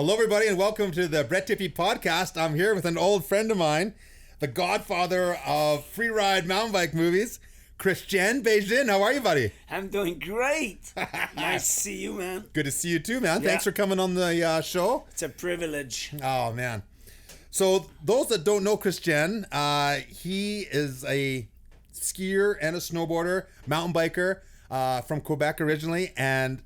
Hello, everybody, and welcome to the Brett Tippie podcast. I'm here with an old friend of mine, the godfather of Freeride Mountain Bike movies, Christian Beijing. How are you, buddy? I'm doing great. Nice to see you, man. Good to see you too, man. Thanks for coming on the show. It's a privilege. Oh, man. So those that don't know Christian, he is a skier and a snowboarder, mountain biker from Quebec originally, and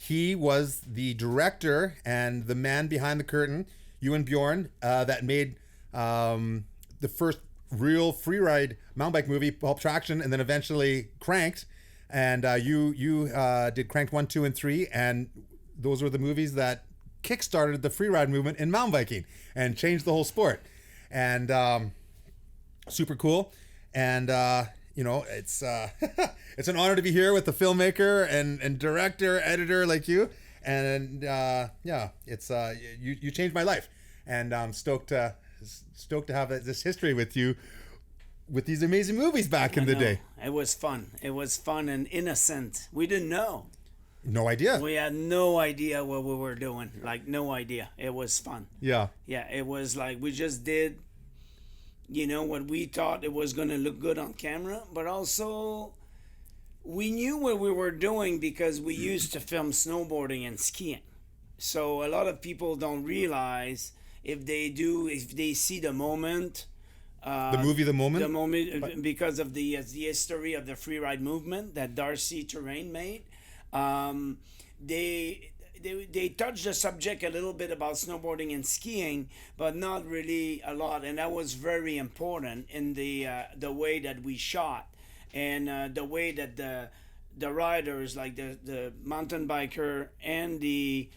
he was the director and the man behind the curtain, you and Bjorn, that made the first real freeride mountain bike movie, Pulp Traction, and then eventually Kranked. And you did Kranked 1, 2, and 3, and those were the movies that kickstarted the freeride movement in mountain biking and changed the whole sport. And super cool. And it's it's an honor to be here with the filmmaker and director, editor like you. And it's you changed my life, and I'm stoked to have this history with you with these amazing movies back in the day. It was fun. It was fun and innocent. We didn't know. No idea. We had no idea what we were doing. Like, no idea. It was fun. Yeah. Yeah, it was like we just did, what we thought it was going to look good on camera, but also we knew what we were doing because we used to film snowboarding and skiing. So a lot of people don't realize if they see the moment. The movie, The Moment? The Moment, because of the history of the freeride movement that Darcy Terrain made. They touched the subject a little bit about snowboarding and skiing, but not really a lot, and that was very important in the way that we shot and the way that the riders, like the mountain biker and the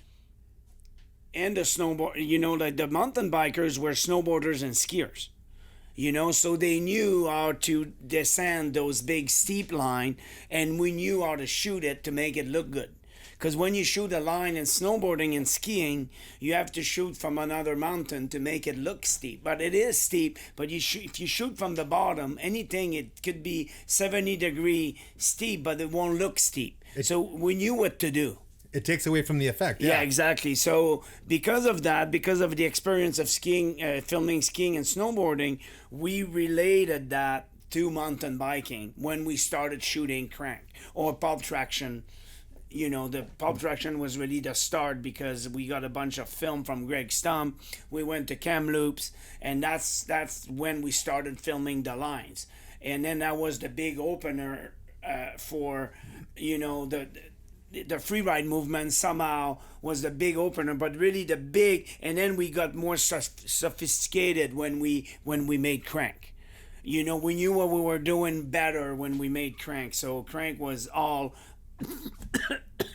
snowboard, like the mountain bikers were snowboarders and skiers. So they knew how to descend those big steep line, and we knew how to shoot it to make it look good. Because when you shoot a line in snowboarding and skiing, you have to shoot from another mountain to make it look steep. But it is steep, but if you shoot from the bottom, it could be 70-degree steep, but it won't look steep. So we knew what to do. It takes away from the effect. Yeah, exactly. So because of that, because of the experience of skiing, filming skiing and snowboarding, we related that to mountain biking when we started shooting Kranked or Pulp Traction. The Pulp Traction was really the start because we got a bunch of film from Greg Stump. We went to Kamloops, and that's when we started filming the lines. And then that was the big opener for, the freeride movement somehow was the big opener, but really and then we got more sophisticated when we made Kranked. We knew what we were doing better when we made Kranked. So Kranked was all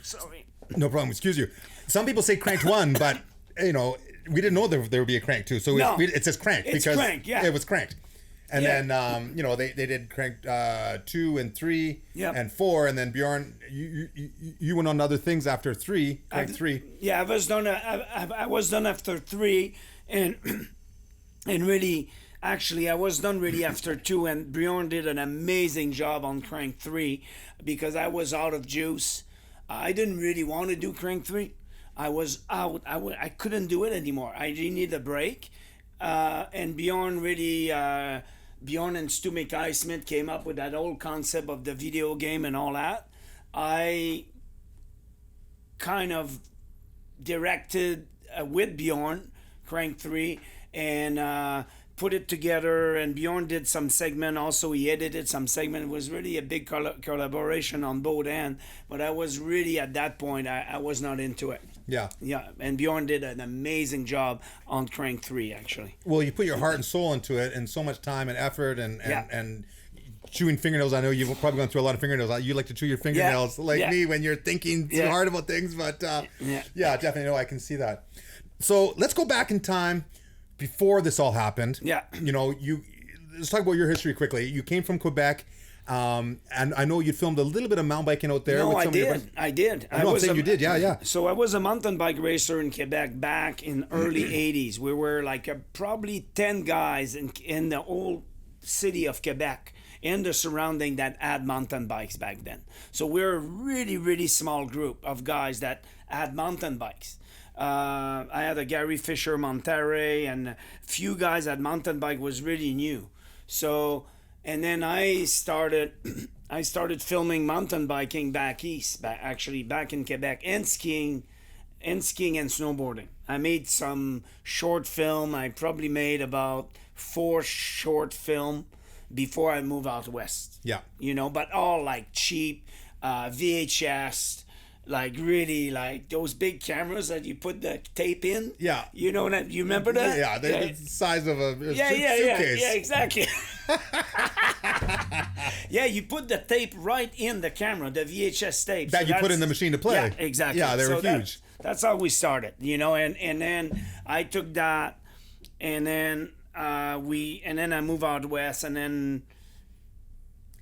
sorry. No problem. Excuse you. Some people say Kranked 1, but we didn't know there would be a Kranked 2. So it says Kranked because Kranked, yeah. It was Kranked. And then they did Kranked 2 and 3 and 4, and then Bjorn, you went on other things after 3, Kranked 3. Yeah, I was done after 3, and really, actually, I was done really after 2, and Bjorn did an amazing job on Kranked 3 because I was out of juice. I didn't really want to do Kranked 3. I was out. I couldn't do it anymore. I really need a break. And Bjorn really... Bjorn and Stu McKay-Smith came up with that whole concept of the video game and all that. I kind of directed with Bjorn Kranked 3 and put it together, and Bjorn did some segment also. He edited some segment. It was really a big collaboration on both ends, but I was really at that point I was not into it. Yeah, and Bjorn did an amazing job on Kranked 3, actually. Well, you put your heart and soul into it, and so much time and effort, and chewing fingernails. I know you've probably gone through a lot of fingernails. You like to chew your fingernails me when you're thinking too hard about things, but definitely, no, I can see that. So let's go back in time before this all happened. Yeah. Let's talk about your history quickly. You came from Quebec. And I know you filmed a little bit of mountain biking out there. No, with I some did. Of your I did. I'm saying you did. Yeah. So I was a mountain bike racer in Quebec back in early 80s. We were like probably 10 guys in the whole city of Quebec and the surrounding that had mountain bikes back then. So we're a really, really small group of guys that had mountain bikes. I had a Gary Fisher Monterey, and a few guys at mountain bike was really new. So, and then I started filming mountain biking back east, back in Quebec, and skiing and snowboarding. I made some short film. I probably made about 4 short film before I moved out west. Yeah. You know, but all like cheap VHS, like really like those big cameras that you put the tape in. Yeah. You know that? You remember that? Yeah, the size of a suitcase. Yeah, exactly. Yeah, you put the tape right in the camera, the VHS tape. That you put in the machine to play. Yeah, exactly. Yeah, they were huge. That's how we started, you know, and then I took that, and then I moved out west, and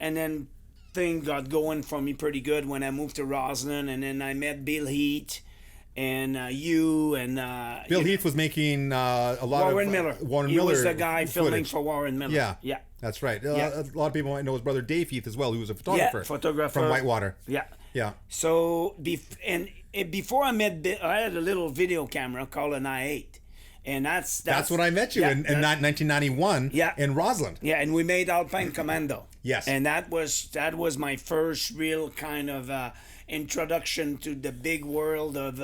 then thing got going for me pretty good when I moved to Rossland, and then I met Bill Heath and Bill Heath was making a lot Warren of Miller. Warren he Miller was the guy filming footage. for Warren Miller. Yeah, yeah, that's right. Yeah. A lot of people might know his brother Dave Heath as well, who was a photographer. Yeah, photographer from Whitewater. Yeah, yeah. So before I met Bill, I had a little video camera called an i8. And that's when I met you in 1991 in Rossland. Yeah, and we made Alpine Commando. Yes. And that was my first real kind of introduction to the big world of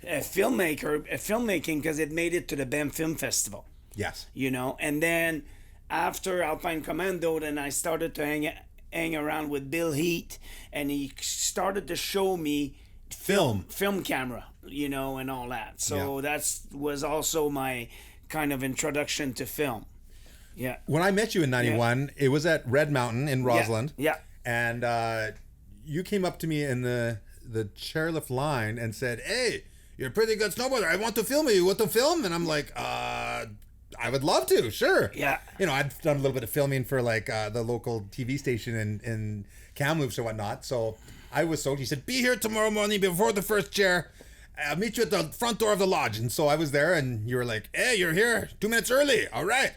filmmaking, because it made it to the BAM Film Festival. Yes. You know, and then after Alpine Commando, then I started to hang around with Bill Heath, and he started to show me film camera, you know, and all that. So that was also my kind of introduction to film. Yeah. When I met you in 91, it was at Red Mountain in Rossland. Yeah. And you came up to me in the chairlift line and said, "Hey, you're a pretty good snowboarder. I want to film you. You want to film?" And I'm like, I would love to, sure. Yeah. You know, I'd done a little bit of filming for like the local TV station in Kamloops or whatnot. So I was sold. He said, "Be here tomorrow morning before the first chair. I'll meet you at the front door of the lodge." And so I was there, and you were like, "Hey, you're here 2 minutes early. All right."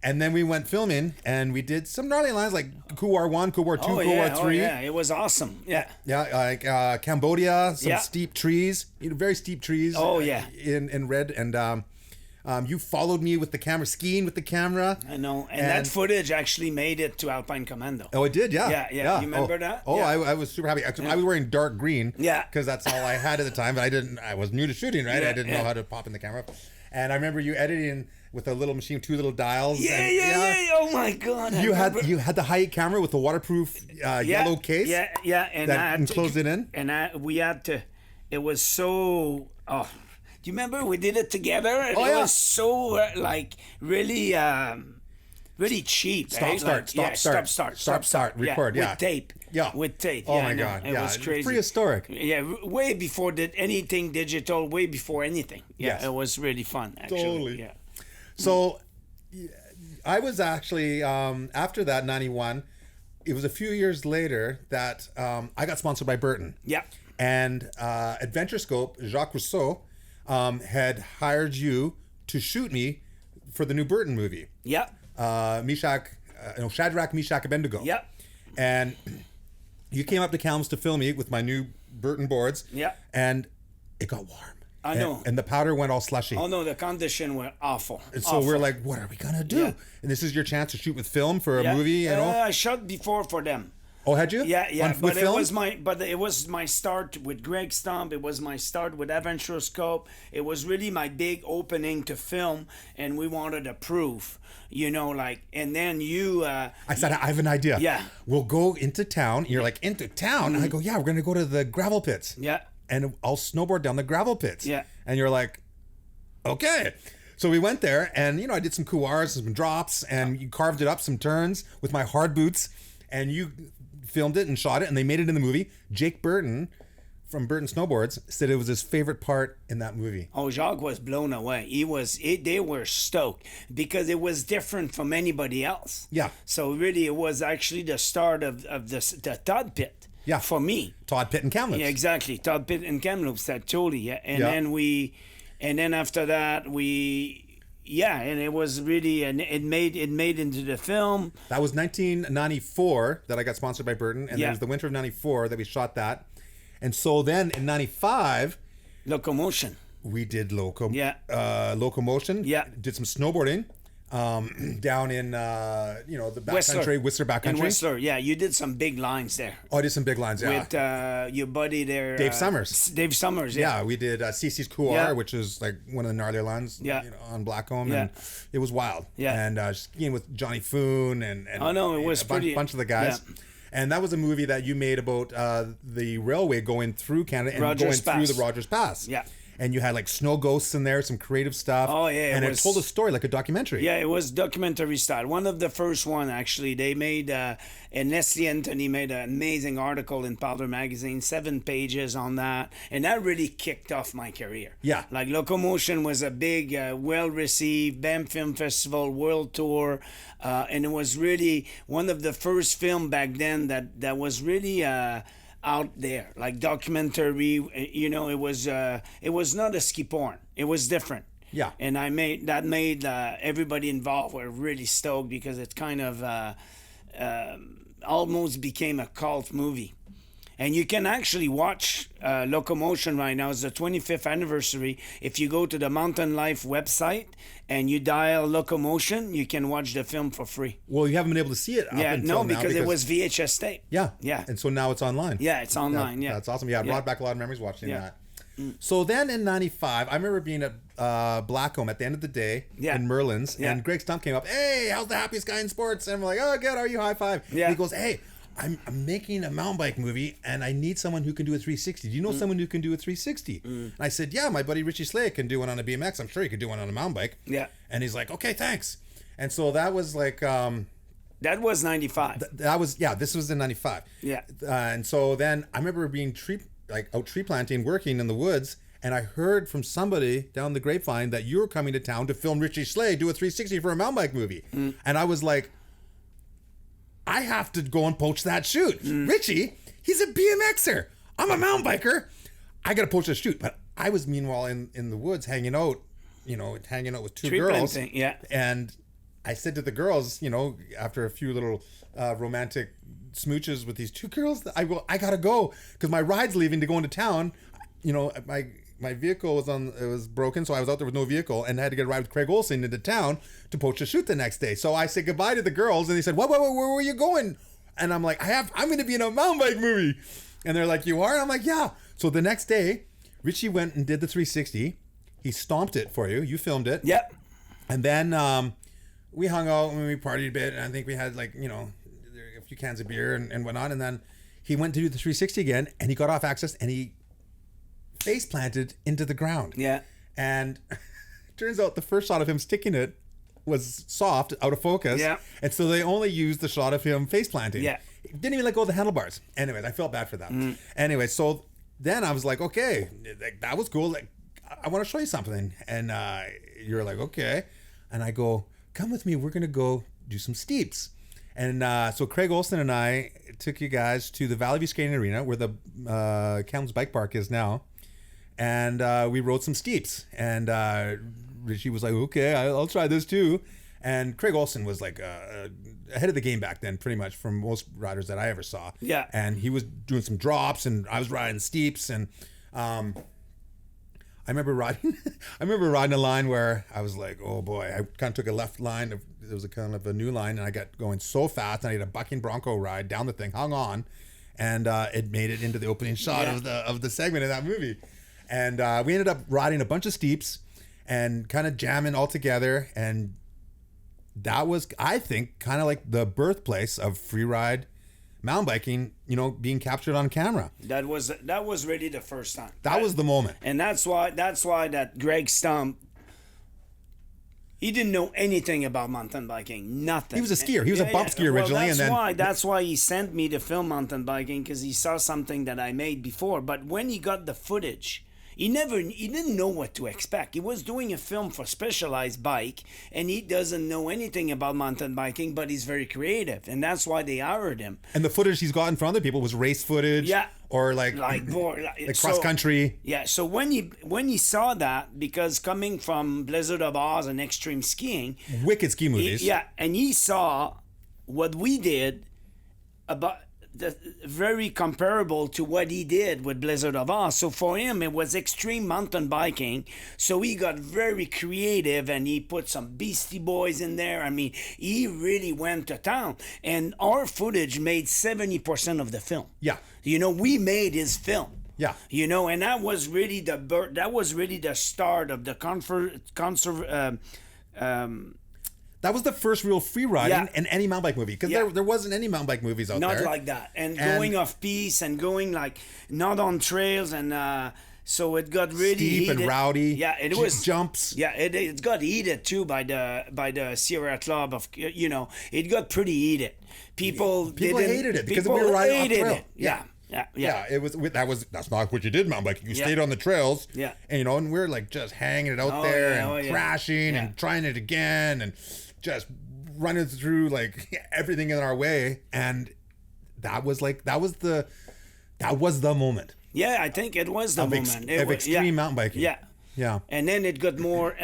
And then we went filming, and we did some gnarly lines like Couloir 1, Couloir 2, Couloir 3. Oh, yeah, it was awesome. Yeah. Yeah, like Cambodia, some steep trees, very steep trees. Oh, yeah. In red. And you followed me with the camera, skiing with the camera. I know. And that footage actually made it to Alpine Commando. Oh, it did, yeah. Yeah. You remember that? Oh, yeah. I was super happy. Actually, I was wearing dark green. Yeah. Because that's all I had at the time. But I was new to shooting, right? Yeah, I didn't know how to pop in the camera. And I remember you editing with a little machine, 2 little dials. Yeah. Oh my God. You had the high camera with the waterproof yellow case. Yeah. And that enclosed it in. And we had to. It was so. Oh, do you remember we did it together? And Oh, it yeah. was so really, really cheap. Stop, start, record. With tape. Yeah. With tape. Oh yeah, my God. It was crazy. Prehistoric. Yeah, way before anything digital. Way before anything. Yeah, Yes. it was really fun. Actually. Totally. Yeah. So, I was actually after that 91. It was a few years later that I got sponsored by Burton. Yeah. And Adventure Scope, Jacques Rousseau, had hired you to shoot me for the new Burton movie. Yeah. Shadrach, Meshach, Abednego. Yeah. And you came up to Calms to film me with my new Burton boards. Yeah. And it got warm. I know. And the powder went all slushy. Oh no, the condition were awful. And so we're like, what are we gonna do? Yeah. And this is your chance to shoot with film for a movie, you know? I shot before for them. Oh, had you? Yeah. With film? It was my start with Greg Stump. It was my start with Adventure Scope. It was really my big opening to film, and we wanted to prove, you know, like. And then you. I said, I have an idea. Yeah. We'll go into town. You're like, into town? Mm-hmm. And I go, yeah, we're gonna go to the gravel pits. Yeah. And I'll snowboard down the gravel pits. Yeah. And you're like, okay. So we went there, and you know, I did some couloirs, some drops, and you carved it up, some turns with my hard boots, and you filmed it and shot it, and they made it in the movie. Jake Burton from Burton Snowboards said it was his favorite part in that movie. Oh, Jacques was blown away. They were stoked because it was different from anybody else. Yeah. So really, it was actually the start of the Todd Pit. Yeah. For me. Todd Pitt and Kamloops. Yeah, exactly. Todd Pitt and Kamloops, that totally. Yeah. And then after that and it was really, and it made into the film. That was 1994 that I got sponsored by Burton, and it was the winter of 94 that we shot that. And so then in 95, Locomotion. We did Yeah. Locomotion. Yeah. Did some snowboarding down in the backcountry, Whistler backcountry. In Whistler, yeah, you did some big lines there. Oh, I did some big lines, yeah. With your buddy there, Dave Summers. Dave Summers, yeah. Yeah, we did CC's Couloir, which is like one of the gnarlier lines on Blackcomb, and it was wild. Yeah. And skiing with Johnny Foon and oh no, it was a pretty bunch of the guys. Yeah. And that was a movie that you made about the railway going through Canada and Rogers going Pass. through the Rogers Pass. Yeah. And you had like snow ghosts in there, some creative stuff. Oh yeah, and it told a story like a documentary. Yeah, it was documentary style. One of the first one actually. They made and Leslie Anthony made an amazing article in Powder Magazine, 7 pages on that, and that really kicked off my career. Yeah, like Locomotion was a big, well received Banff Film Festival World Tour, and it was really one of the first film back then that was really. Out there, like documentary, it was not a ski porn. It was different. Yeah. And made everybody involved were really stoked because it kind of almost became a cult movie. And you can actually watch Locomotion right now. It's the 25th anniversary. If you go to the Mountain Life website and you dial Locomotion, you can watch the film for free. Well, you haven't been able to see it up until now. because it was VHS tape. Yeah. Yeah. And so now it's online. Yeah, it's online. Yeah. That's awesome. Yeah, it brought back a lot of memories watching that. Mm. So then in 95, I remember being at Blackcomb at the end of the day in Merlin's, and Greg Stump came up, hey, how's the happiest guy in sports? And I'm like, oh, good, are you? High five. Yeah. And he goes, hey, I'm making a mountain bike movie, and I need someone who can do a 360. Do you know someone who can do a 360? And I said, yeah, my buddy Richie Schley can do one on a BMX. I'm sure he could do one on a mountain bike. Yeah. And he's like, okay, thanks. And so that was like... that was 95. This was in 95. Yeah. And so then I remember being out tree planting, working in the woods, and I heard from somebody down the grapevine that you were coming to town to film Richie Schley do a 360 for a mountain bike movie. And I was like, I have to go and poach that shoot. Richie, he's a BMXer. I'm a mountain biker. I got to poach that shoot. But I was meanwhile in the woods hanging out with two girls. Planting, yeah. And I said to the girls, after a few little romantic smooches with these two girls, I got to go because my ride's leaving to go into town. My vehicle was broken, so I was out there with no vehicle and had to get a ride with Craig Olsen into town to poach a shoot the next day. So I said goodbye to the girls, and they said, "What? Where were you going?" And I'm like, "I'm going to be in a mountain bike movie." And they're like, "You are?" And I'm like, "Yeah." So the next day, Richie went and did the 360. He stomped it for you. You filmed it. Yep. And then we hung out and we partied a bit, and I think we had a few cans of beer and whatnot. And then he went to do the 360 again, and he got off axis, and he face planted into the ground. Yeah. And turns out the first shot of him sticking it was soft, out of focus. Yeah. And so they only used the shot of him face planting. Yeah. Didn't even let go of the handlebars. Anyways, I felt bad for that. Anyway, so then I was like, okay, that was cool. Like, I want to show you something. And you're like, okay. And I go, come with me. We're going to go do some steeps. And so Craig Olsen and I took you guys to the Valley View Skating Arena where the Kamloops Bike Park is now. And we rode some steeps, and Richie was like, okay, I'll try this too. And Craig Olsen was like ahead of the game back then, pretty much, from most riders that I ever saw. Yeah. And he was doing some drops, and I was riding steeps, and I remember riding a line where I was like, oh boy, I kind of took a left line. It was a kind of a new line, and I got going so fast, and I had a bucking bronco ride down the thing, hung on, and it made it into the opening shot of the segment of that movie. And we ended up riding a bunch of steeps and kind of jamming all together. And that was, I think, kind of like the birthplace of freeride mountain biking, being captured on camera. That was really the first time. That was the moment. And that's why that Greg Stump, he didn't know anything about mountain biking. Nothing. He was a skier. He was a bump skier originally. That's why he sent me to film mountain biking, because he saw something that I made before. But when he got the footage, he didn't know what to expect. He was doing a film for Specialized Bike, and he doesn't know anything about mountain biking, but he's very creative, and that's why they hired him. And the footage he's gotten from other people was race footage, or like cross country. Yeah. So when he saw that, because coming from Blizzard of Oz and extreme skiing, wicked ski movies. And he saw what we did about very comparable to what he did with Blizzard of Oz. So for him, it was extreme mountain biking. So he got very creative and he put some Beastie Boys in there. I mean, he really went to town. And our footage made 70% of the film. Yeah. You know, we made his film. Yeah. You know, and that was really the start of the that was the first real free riding in any mountain bike movie, because there wasn't any mountain bike movies out there. Not like that. And going off piste and going like not on trails, and so it got really steep heated. and rowdy. Yeah, it was jumps. Yeah, it got heated too by the Sierra Club of, you know, it got pretty heated. People hated it because we were riding off trail. Yeah. That's not what you did mountain biking. You stayed on the trails. Yeah. And you know, and we're like just hanging it out there and crashing and trying it again and just running through like everything in our way. And that was the moment. Yeah, I think it was the moment of extreme mountain biking. Yeah. Yeah. And then it got more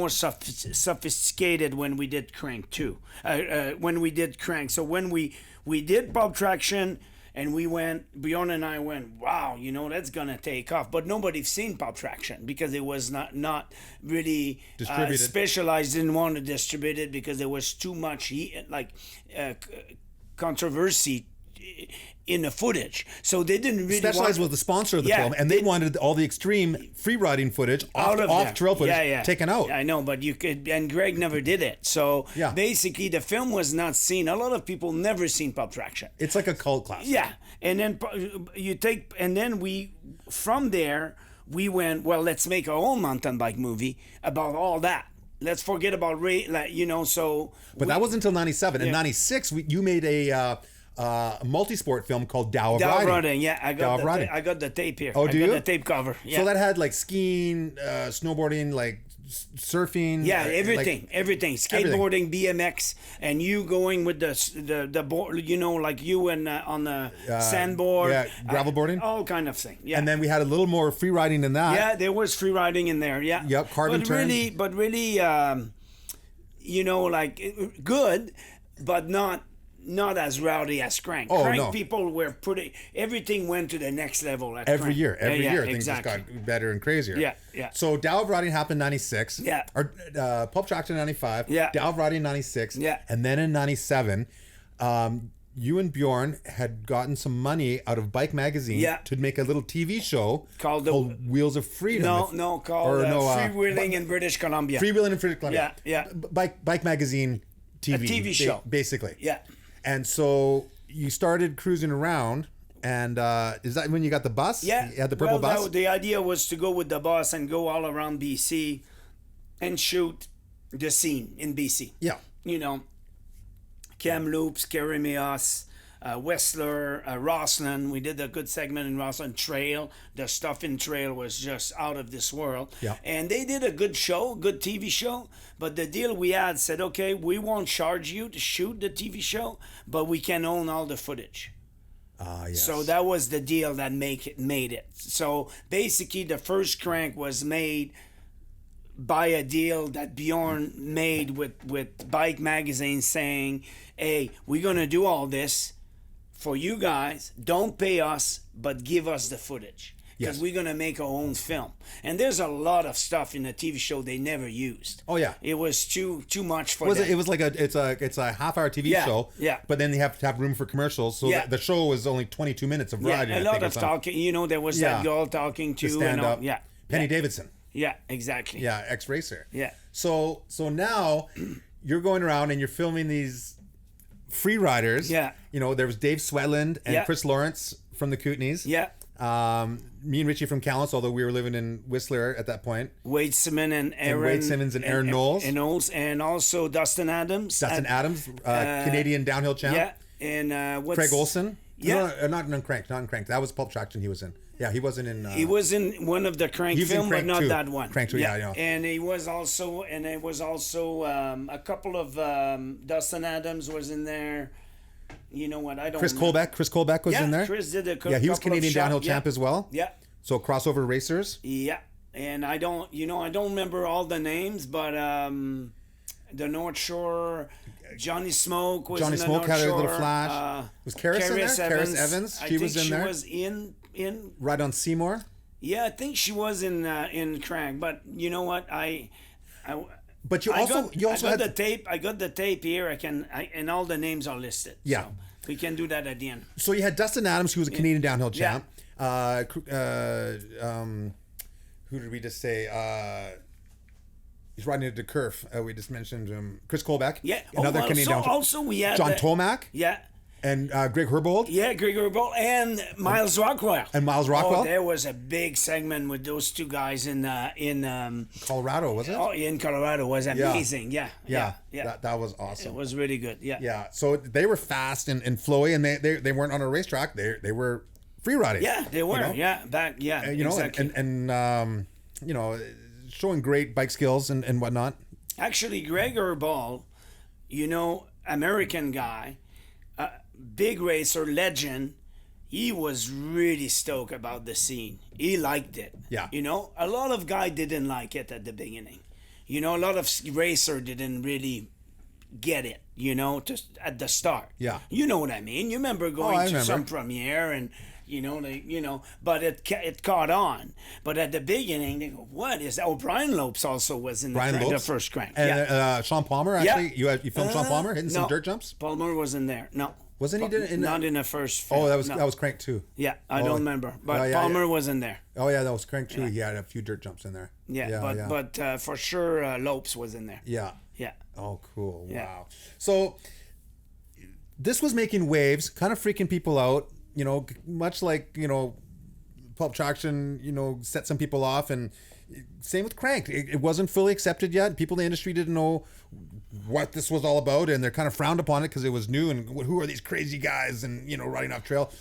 sophisticated when we did Crank too. When we did Crank. So when we did Pulp Traction, and Bjorn and I went, wow, you know, that's gonna take off. But nobody's seen Pulp Traction because it was not really specialized. Didn't want to distribute it because there was too much controversy in the footage, so they didn't really. Specialized was the sponsor of the film, and they wanted all the extreme free riding footage, off trail footage, taken out. I know, but you could, and Greg never did it. So basically, the film was not seen. A lot of people never seen Pulp Traction. It's like a cult classic. Yeah, and then from there we went, well, let's make our own mountain bike movie about all that. Let's forget about But that wasn't until '97. In '96, you made a multi-sport film called Tao of Riding. Yeah, I got the tape here. Oh, do you? I got the tape cover. Yeah. So that had like skiing, snowboarding, like surfing. Yeah, everything. Skateboarding, BMX, and you going with the board, you know, like you and on the sandboard. Yeah, gravel boarding. All kind of thing. Yeah. And then we had a little more free riding than that. Yeah, there was free riding in there. Yeah. Yep, carving turns. But really, you know, like good, but not as rowdy as Crank. Crank people were everything went to the next level at every Crank. year. Every year things exactly. just got better and crazier. Yeah. So Tao of Riding happened in '96. Yeah. Or Pulp Traction in '95. Yeah. Tao of Riding in '96. Yeah. And then in '97, you and Bjorn had gotten some money out of Bike Magazine to make a little TV show called Wheels of Freedom. Called Freewheeling in British Columbia. Freewheeling in British Columbia. Yeah. Bike Magazine TV. A TV show. Basically. Yeah. And so you started cruising around, and is that when you got the bus? Yeah. You had the purple bus? The idea was to go with the bus and go all around BC and shoot the scene in BC. Yeah. You know, Kamloops, Keremias, Whistler, Rossland. We did a good segment in Rossland. Trail. The stuff in Trail was just out of this world. Yeah. And they did a good show, good TV show. But the deal we had said, okay, we won't charge you to shoot the TV show, but we can own all the footage. Yes. So that was the deal that made it. So basically, the first Crank was made by a deal that Bjorn made with Bike Magazine, saying, hey, we're going to do all this for you guys. Don't pay us, but give us the footage. Because we're going to make our own film. And there's a lot of stuff in the TV show they never used. Oh, yeah. It was too much for them. It was like it's a half-hour TV show. Yeah. But then they have to have room for commercials. So the show was only 22 minutes of riding. A lot of talking. You know, there was that girl talking to. Stand-up. Yeah. Penny Davidson. Yeah, exactly. Yeah, ex-racer. Yeah. So now you're going around and you're filming these free riders. Yeah. You know, there was Dave Swetland and Chris Lawrence from the Kootenays. Yeah. Me and Richie from Callants, although we were living in Whistler at that point. Wade Simmons and Aaron Knowles. And also Dustin Adams. Canadian downhill champ. Yeah. And Craig Olson. Yeah. No, not in Kranked. That was Pulp Traction he was in. Yeah, he wasn't in. He was in one of the Crank films, but not that one. Crank 2, yeah. And it was also a couple of Dustin Adams was in there. You know what? I don't. Chris Colbeck was in there. Chris did a couple. Yeah, he was Canadian downhill champ as well. Yeah. So crossover racers. Yeah, and I don't remember all the names, but the North Shore. Johnny Smoke was Johnny in the Smoke North had a Shore. little flash. Was Karis in there? Karis Evans. She was in there. She was in. Right on Seymour. Yeah, I think she was in Kranked. But you know what? But you also had the tape. I got the tape here. And all the names are listed. Yeah. So we can do that at the end. So you had Dustin Adams, who was a Canadian downhill champ. Who did we just say? He's riding into the curve. We just mentioned Chris Colbeck. Yeah. Another Canadian downhill. Also, we had John Tomac. Yeah. And Greg Herbold. Yeah, Greg Herbold and Miles Rockwell. Oh, there was a big segment with those two guys in Colorado, was it? Oh, in Colorado. Was amazing. Yeah. That was awesome. It was really good. Yeah. Yeah. So they were fast and flowy, and they weren't on a racetrack. They were free riding. Yeah, they were. You know? Exactly. And showing great bike skills and whatnot. Actually, Greg Herbold, American guy, big racer, legend. He was really stoked about the scene. He liked it. Yeah. A lot of guys didn't like it at the beginning. A lot of racer didn't really get it, just at the start. Yeah. You know what I mean? You remember going to some premiere and but it caught on. But at the beginning, they go, "What is that?" Oh, Brian Lopes also was in the first Crank. And Sean Palmer, actually, you filmed Sean Palmer hitting some dirt jumps. Palmer wasn't there. No, wasn't he? Not in the first film. Oh, that was Crank 2. Yeah, I don't remember, but Palmer wasn't there. Oh yeah, that was Crank 2. He had a few dirt jumps in there. But for sure, Lopes was in there. Yeah. Yeah. Oh, cool! Yeah. Wow. So this was making waves, kind of freaking people out. Much like, Pulp Traction, set some people off, and same with Kranked. It wasn't fully accepted yet. People in the industry didn't know what this was all about, and they're kind of frowned upon it because it was new, and who are these crazy guys, and, riding off trail.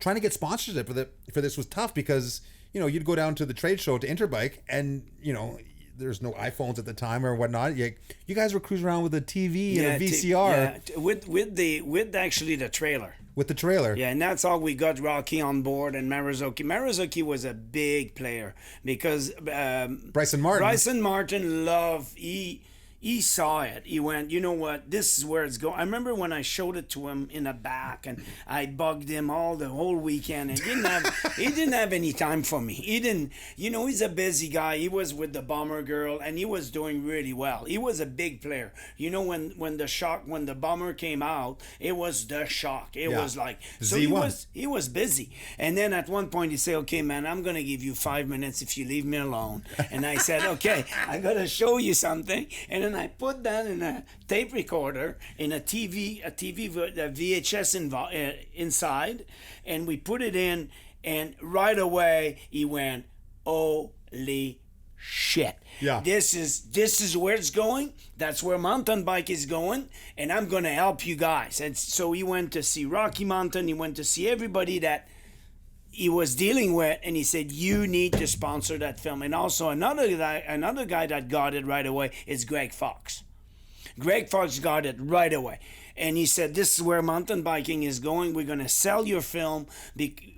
Trying to get sponsorship for this was tough because, you'd go down to the trade show to Interbike, and, there's no iPhones at the time or whatnot. You guys were cruising around with a TV and a VCR. With actually the trailer. With the trailer. Yeah, and that's how we got Rocky on board and Marizocchi. Marizocchi was a big player because Bryson Martin loved, he saw it. He went, you know what, this is where it's going. I remember when I showed it to him in the back, and I bugged him the whole weekend, and he didn't have any time for me. He didn't, he's a busy guy. He was with the Bomber Girl, and he was doing really well. He was a big player. When the Bomber came out, it was the shock. It was like, so he was busy. And then at one point he said, "Okay, man, I'm going to give you 5 minutes if you leave me alone." And I said, "Okay, I got to show you something." And then I put that in a tape recorder in a VHS inside, and we put it in, and right away he went, "Holy shit. Yeah. This is where it's going. That's where mountain bike is going, and I'm going to help you guys." And so he went to see Rocky Mountain. He went to see everybody that he was dealing with, and he said, "You need to sponsor that film." And also another guy that got it right away is Greg Fox. Greg Fox got it right away. And he said, "This is where mountain biking is going. We're going to sell your film.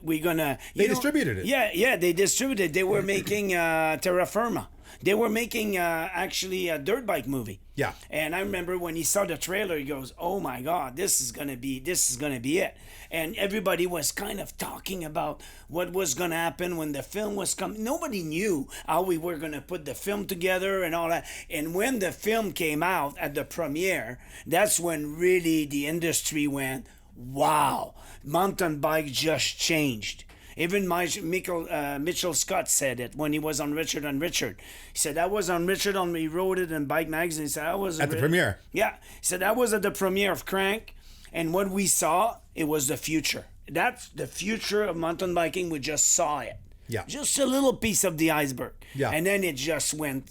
We're going to..." They distributed it. Yeah, they distributed it. They were making Terra Firma. They were making actually a dirt bike movie. Yeah. And I remember when he saw the trailer, he goes, "Oh my God, this is gonna be it." And everybody was kind of talking about what was gonna happen when the film was coming. Nobody knew how we were gonna put the film together and all that. And when the film came out at the premiere, that's when really the industry went, "Wow, mountain bike just changed." Even Mitchell Scott said it when he was on Richard and Richard. He said, "I was on Richard he wrote it in Bike Magazine." He said, "I was at the premiere." Yeah. He said, "I was at the premiere of Crank, and what we saw, it was the future. That's the future of mountain biking. We just saw it. Yeah. Just a little piece of the iceberg." Yeah. And then it just went,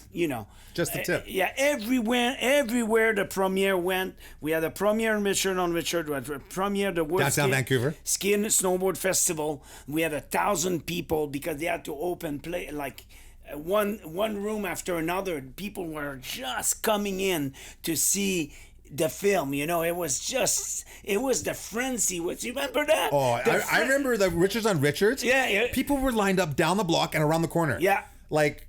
just the tip. Yeah, everywhere the premiere went. We had a premiere in Richard on Richard. We had a premiere the World downtown Vancouver Ski and Snowboard Festival. We had 1,000 people because they had to open play like one room after another. People were just coming in to see the film. It was the frenzy. You remember that? Oh, I remember the Richards on Richards. Yeah. People were lined up down the block and around the corner. Yeah. Like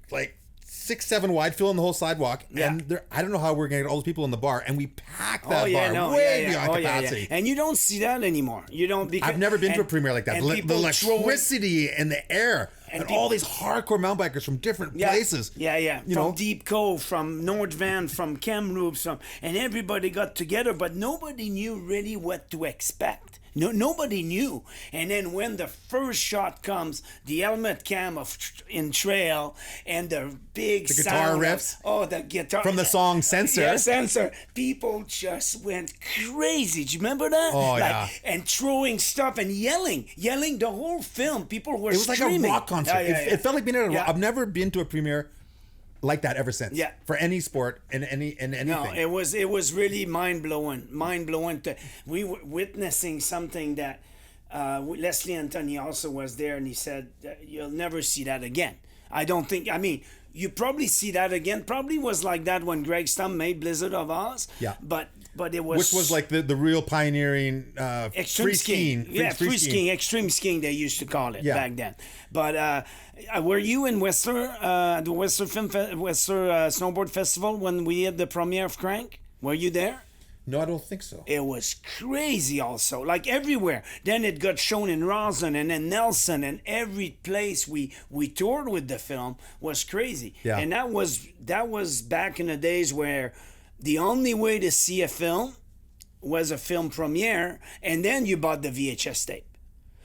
6-7 wide, filling the whole sidewalk. Yeah. And I don't know how we're going to get all those people in the bar. And we packed that bar way beyond capacity. And you don't see that anymore. You don't. Because, I've never been to a premiere like that. The electricity and the air. And all these hardcore mountain bikers from different places. Yeah. From Deep Cove, from North Van, from Kamloops, and everybody got together, but nobody knew really what to expect. Nobody knew. And then when the first shot comes, the helmet cam in trail and the big the guitar riffs. The guitar from the song Censor. Yeah, Censor. People just went crazy. Do you remember that? Oh yeah. And throwing stuff and yelling the whole film. People were screaming. It was like a rock concert. It felt like being at a rock. I've never been to a premiere like that ever since. Yeah. For any sport and anything. No, it was really mind blowing. We were witnessing something that Leslie Anthony also was there, and he said you'll never see that again. I don't think. I mean, you probably see that again. Probably was like that when Greg Stump made Blizzard of Oz. Yeah. But it was, which was like the real pioneering extreme skiing. Free skiing, extreme skiing they used to call it back then. But were you in Whistler, the Whistler Snowboard Festival when we had the premiere of Crank? Were you there? No, I don't think so. It was crazy also, like everywhere. Then it got shown in Rossland and then Nelson, and every place we toured with the film was crazy. Yeah. And that was back in the days where the only way to see a film was a film premiere, and then you bought the VHS tape.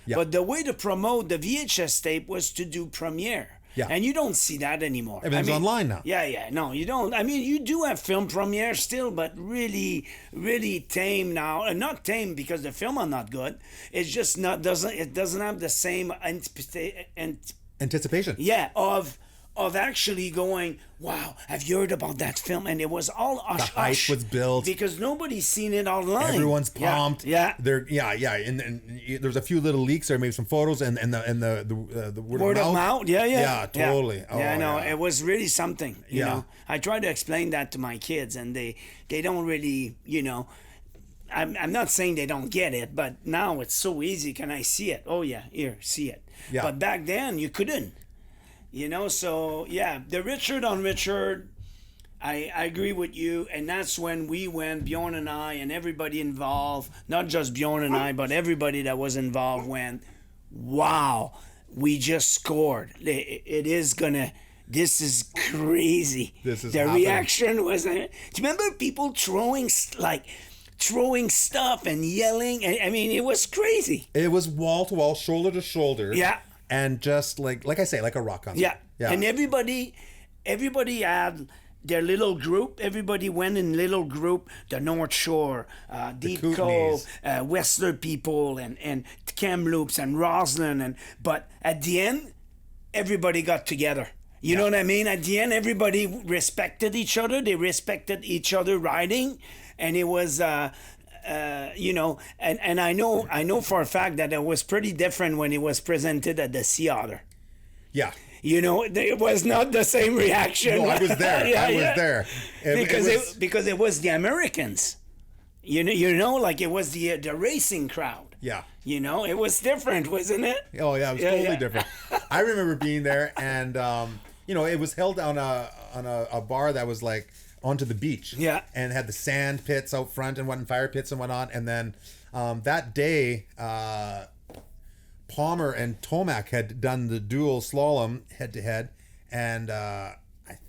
Yeah. But the way to promote the VHS tape was to do premiere. Yeah. And you don't see that anymore. Everything's online now. Yeah. No, you don't. I mean, you do have film premiere still, but really, really tame now. And not tame because the film are not good. It's just it doesn't have the same anticipation. Yeah, of actually going, wow, have you heard about that film? And it was all the hype was built because nobody's seen it online. Everyone's pumped. Yeah. And there's a few little leaks there, maybe some photos and the word of mouth. Yeah, totally. It was really something. You know, I try to explain that to my kids, and they don't really, I'm not saying they don't get it, but now it's so easy. Can I see it? Oh yeah, here, see it. Yeah. But back then you couldn't. So the Richard on Richard, I agree with you, and that's when we went, Bjorn and I and everybody involved, not just Bjorn and I, but everybody that was involved went, wow, we just scored. This is crazy. This is the happening. Reaction was, do you remember people throwing stuff and yelling? I mean, it was crazy. It was wall to wall, shoulder to shoulder. Yeah. And just like I say, like a rock concert. Yeah. And everybody had their little group. Everybody went in little group. The North Shore, Deep Cove, Whistler people, and Kamloops and Rossland. But at the end, everybody got together. You know what I mean? At the end, everybody respected each other. They respected each other riding, and it was. And I know for a fact that it was pretty different when it was presented at the Sea Otter. Yeah. It was not the same reaction. No, I was there. I was there. Because it was the Americans. Like it was the racing crowd. Yeah. It was different, wasn't it? Oh yeah, it was totally different. I remember being there, and it was held on a bar that was like onto the beach. Yeah. And had the sand pits out front and fire pits and whatnot. And then that day, Palmer and Tomac had done the dual slalom head to head. And I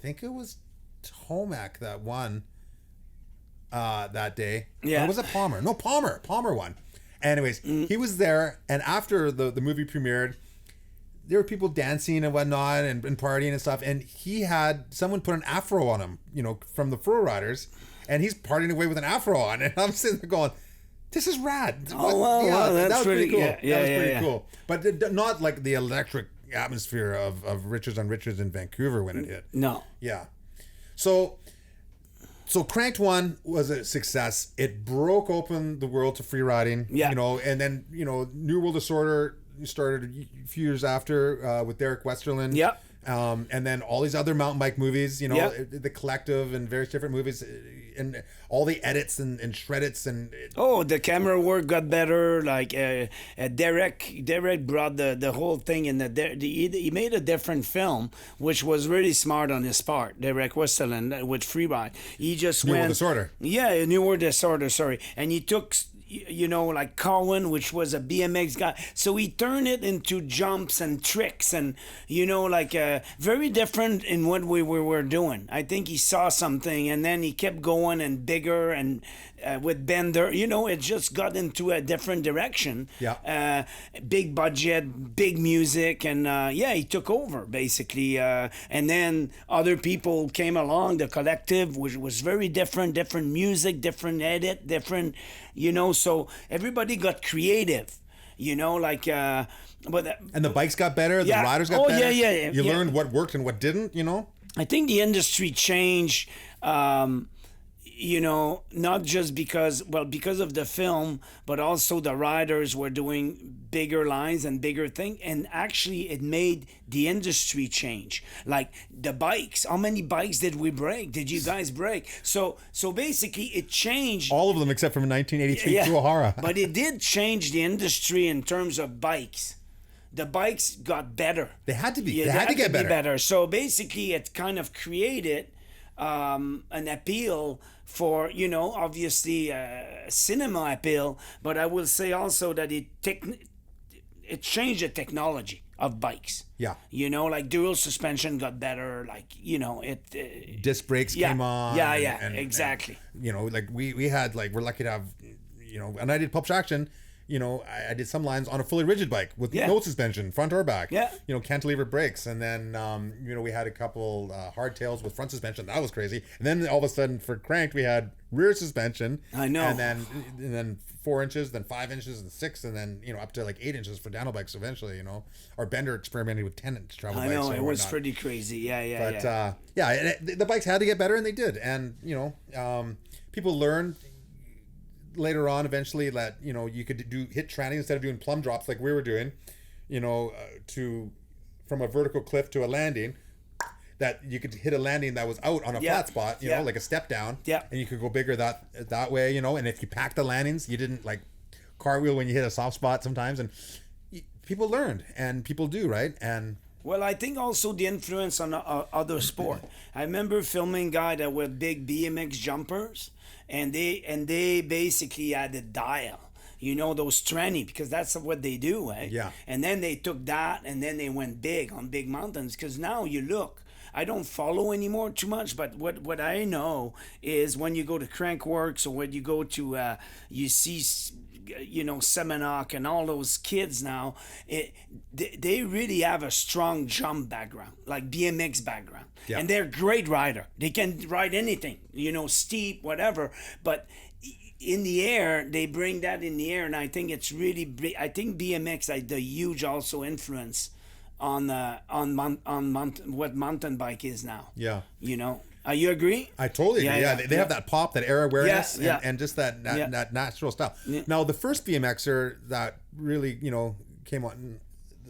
think it was Tomac that won that day. Yeah. Or was it Palmer? No, Palmer. Palmer won. Anyways, he was there. And after the movie premiered, there were people dancing and whatnot and partying and stuff. And he had someone put an afro on him, from the Froriders, and he's partying away with an afro on. And I'm sitting there going, this is rad. Oh, wow, that was pretty cool. Yeah, that was pretty yeah. cool. But not like the electric atmosphere of Richards on Richards in Vancouver when it hit. No. Yeah. So Kranked 1 was a success. It broke open the world to free riding. Yeah. And then, New World Disorder started a few years after with Derek Westerlund. Yep. And then all these other mountain bike movies, you know, Yep. the Collective and various different movies, and all the edits and shredits and Oh, the camera work got better. Like Derek brought the whole thing in he made a different film, which was really smart on his part. Derek Westerland with Freeride. He just New World went. Disorder. Yeah, New World Disorder. Sorry, and he took. You know, like Cowan, which was a BMX guy. So he turned it into jumps and tricks and, you know, like very different in what we were doing. I think he saw something and then he kept going and bigger and with Bender, you know, it just got into a different direction. Yeah. Big budget, big music. And he took over basically. And then other people came along, the Collective, which was very different music, different edit, different, you know, so everybody got creative, you know, like, and the bikes got better, the riders got better. You learned what worked and what didn't, you know? I think the industry changed, you know, not just because of the film, but also the riders were doing bigger lines and bigger thing, and actually it made the industry change. Like the bikes, how many bikes did we break? Did you guys break? So basically it changed all of them except from 1983 to O'Hara. But it did change the industry in terms of bikes. The bikes got better. They had to be. Yeah, they had to get better. So basically it kind of created an appeal for, you know, obviously cinema appeal, but I will say also that it changed the technology of bikes. Yeah. You know, like dual suspension got better, like, you know, disc brakes came on. Yeah, exactly. And, you know, like we had, like, we're lucky to have, you know, and I did Pulp Traction. You know, I did some lines on a fully rigid bike with no suspension, front or back. Yeah. You know, cantilever brakes. And then, you know, we had a couple hardtails with front suspension. That was crazy. And then all of a sudden for Kranked, we had rear suspension. I know. And then 4 inches, then 5 inches, and 6, and then, you know, up to like 8 inches for downhill bikes eventually, you know. Our Bender experimented with 10-inch travel bikes. I know, it was pretty crazy. Yeah. But, the bikes had to get better, and they did. And, you know, people learned later on eventually that, you know, you could hit tranny instead of doing plumb drops like we were doing, you know, from a vertical cliff to a landing, that you could hit a landing that was out on a flat spot, you know, like a step down, and you could go bigger that way, you know. And if you packed the landings, you didn't like cartwheel when you hit a soft spot sometimes. And people learned, and people do, right? And well, I think also the influence on other sport. I remember filming guys that were big BMX jumpers, and they basically had a dial, you know, those tranny, because that's what they do, eh? Yeah. And then they took that, and then they went big on big mountains, because now you look, I don't follow anymore too much, but what I know is when you go to Crankworks or when you go to, you see, you know, Seminok and all those kids now, they really have a strong jump background, like BMX background. Yeah. And they're great rider. They can ride anything, you know, steep, whatever. But in the air, they bring that in the air, and I think it's really, I think BMX had a huge also influence on what mountain bike is now. Yeah. You know. You agree? I totally agree. Yeah, they have that pop, that air awareness, and just that natural style. Yeah. Now, the first BMXer that really, you know, came on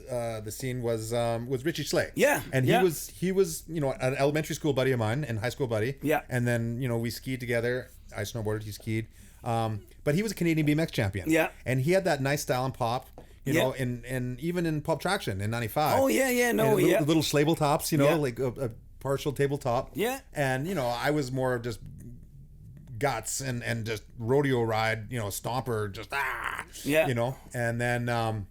the scene was Richie Schley. Yeah, and he was you know, an elementary school buddy of mine and high school buddy. Yeah, and then, you know, we skied together. I snowboarded, he skied. But he was a Canadian BMX champion. Yeah, and he had that nice style and pop. You know, and even in Pulp Traction in '95. Oh little Schlabel tops. You know, like a partial tabletop. Yeah. And, you know, I was more of just guts and just rodeo ride, you know, stomper, just you know. And then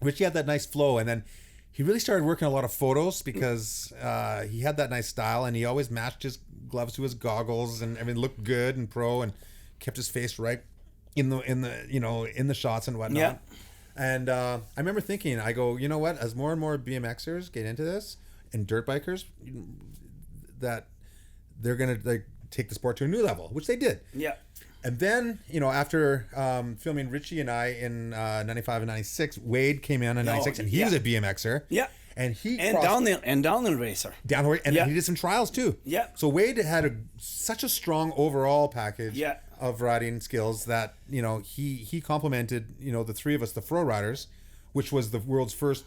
Richie had that nice flow, and then he really started working a lot of photos because he had that nice style, and he always matched his gloves to his goggles, and everything looked good and pro, and kept his face right in the you know, in the shots and whatnot. Yeah. And I remember thinking, I go, you know what, as more and more BMXers get into this, and dirt bikers, that they're going to like take the sport to a new level, which they did. Yeah. And then, you know, after filming Richie and I in 95 and 96, Wade came in 96, and he was a BMXer. Yeah. And he downhill racer. Downhill, and he did some trials too. Yeah. So Wade had such a strong overall package Yeah. of riding skills that, you know, he complemented, you know, the three of us, the Froriders, which was the world's first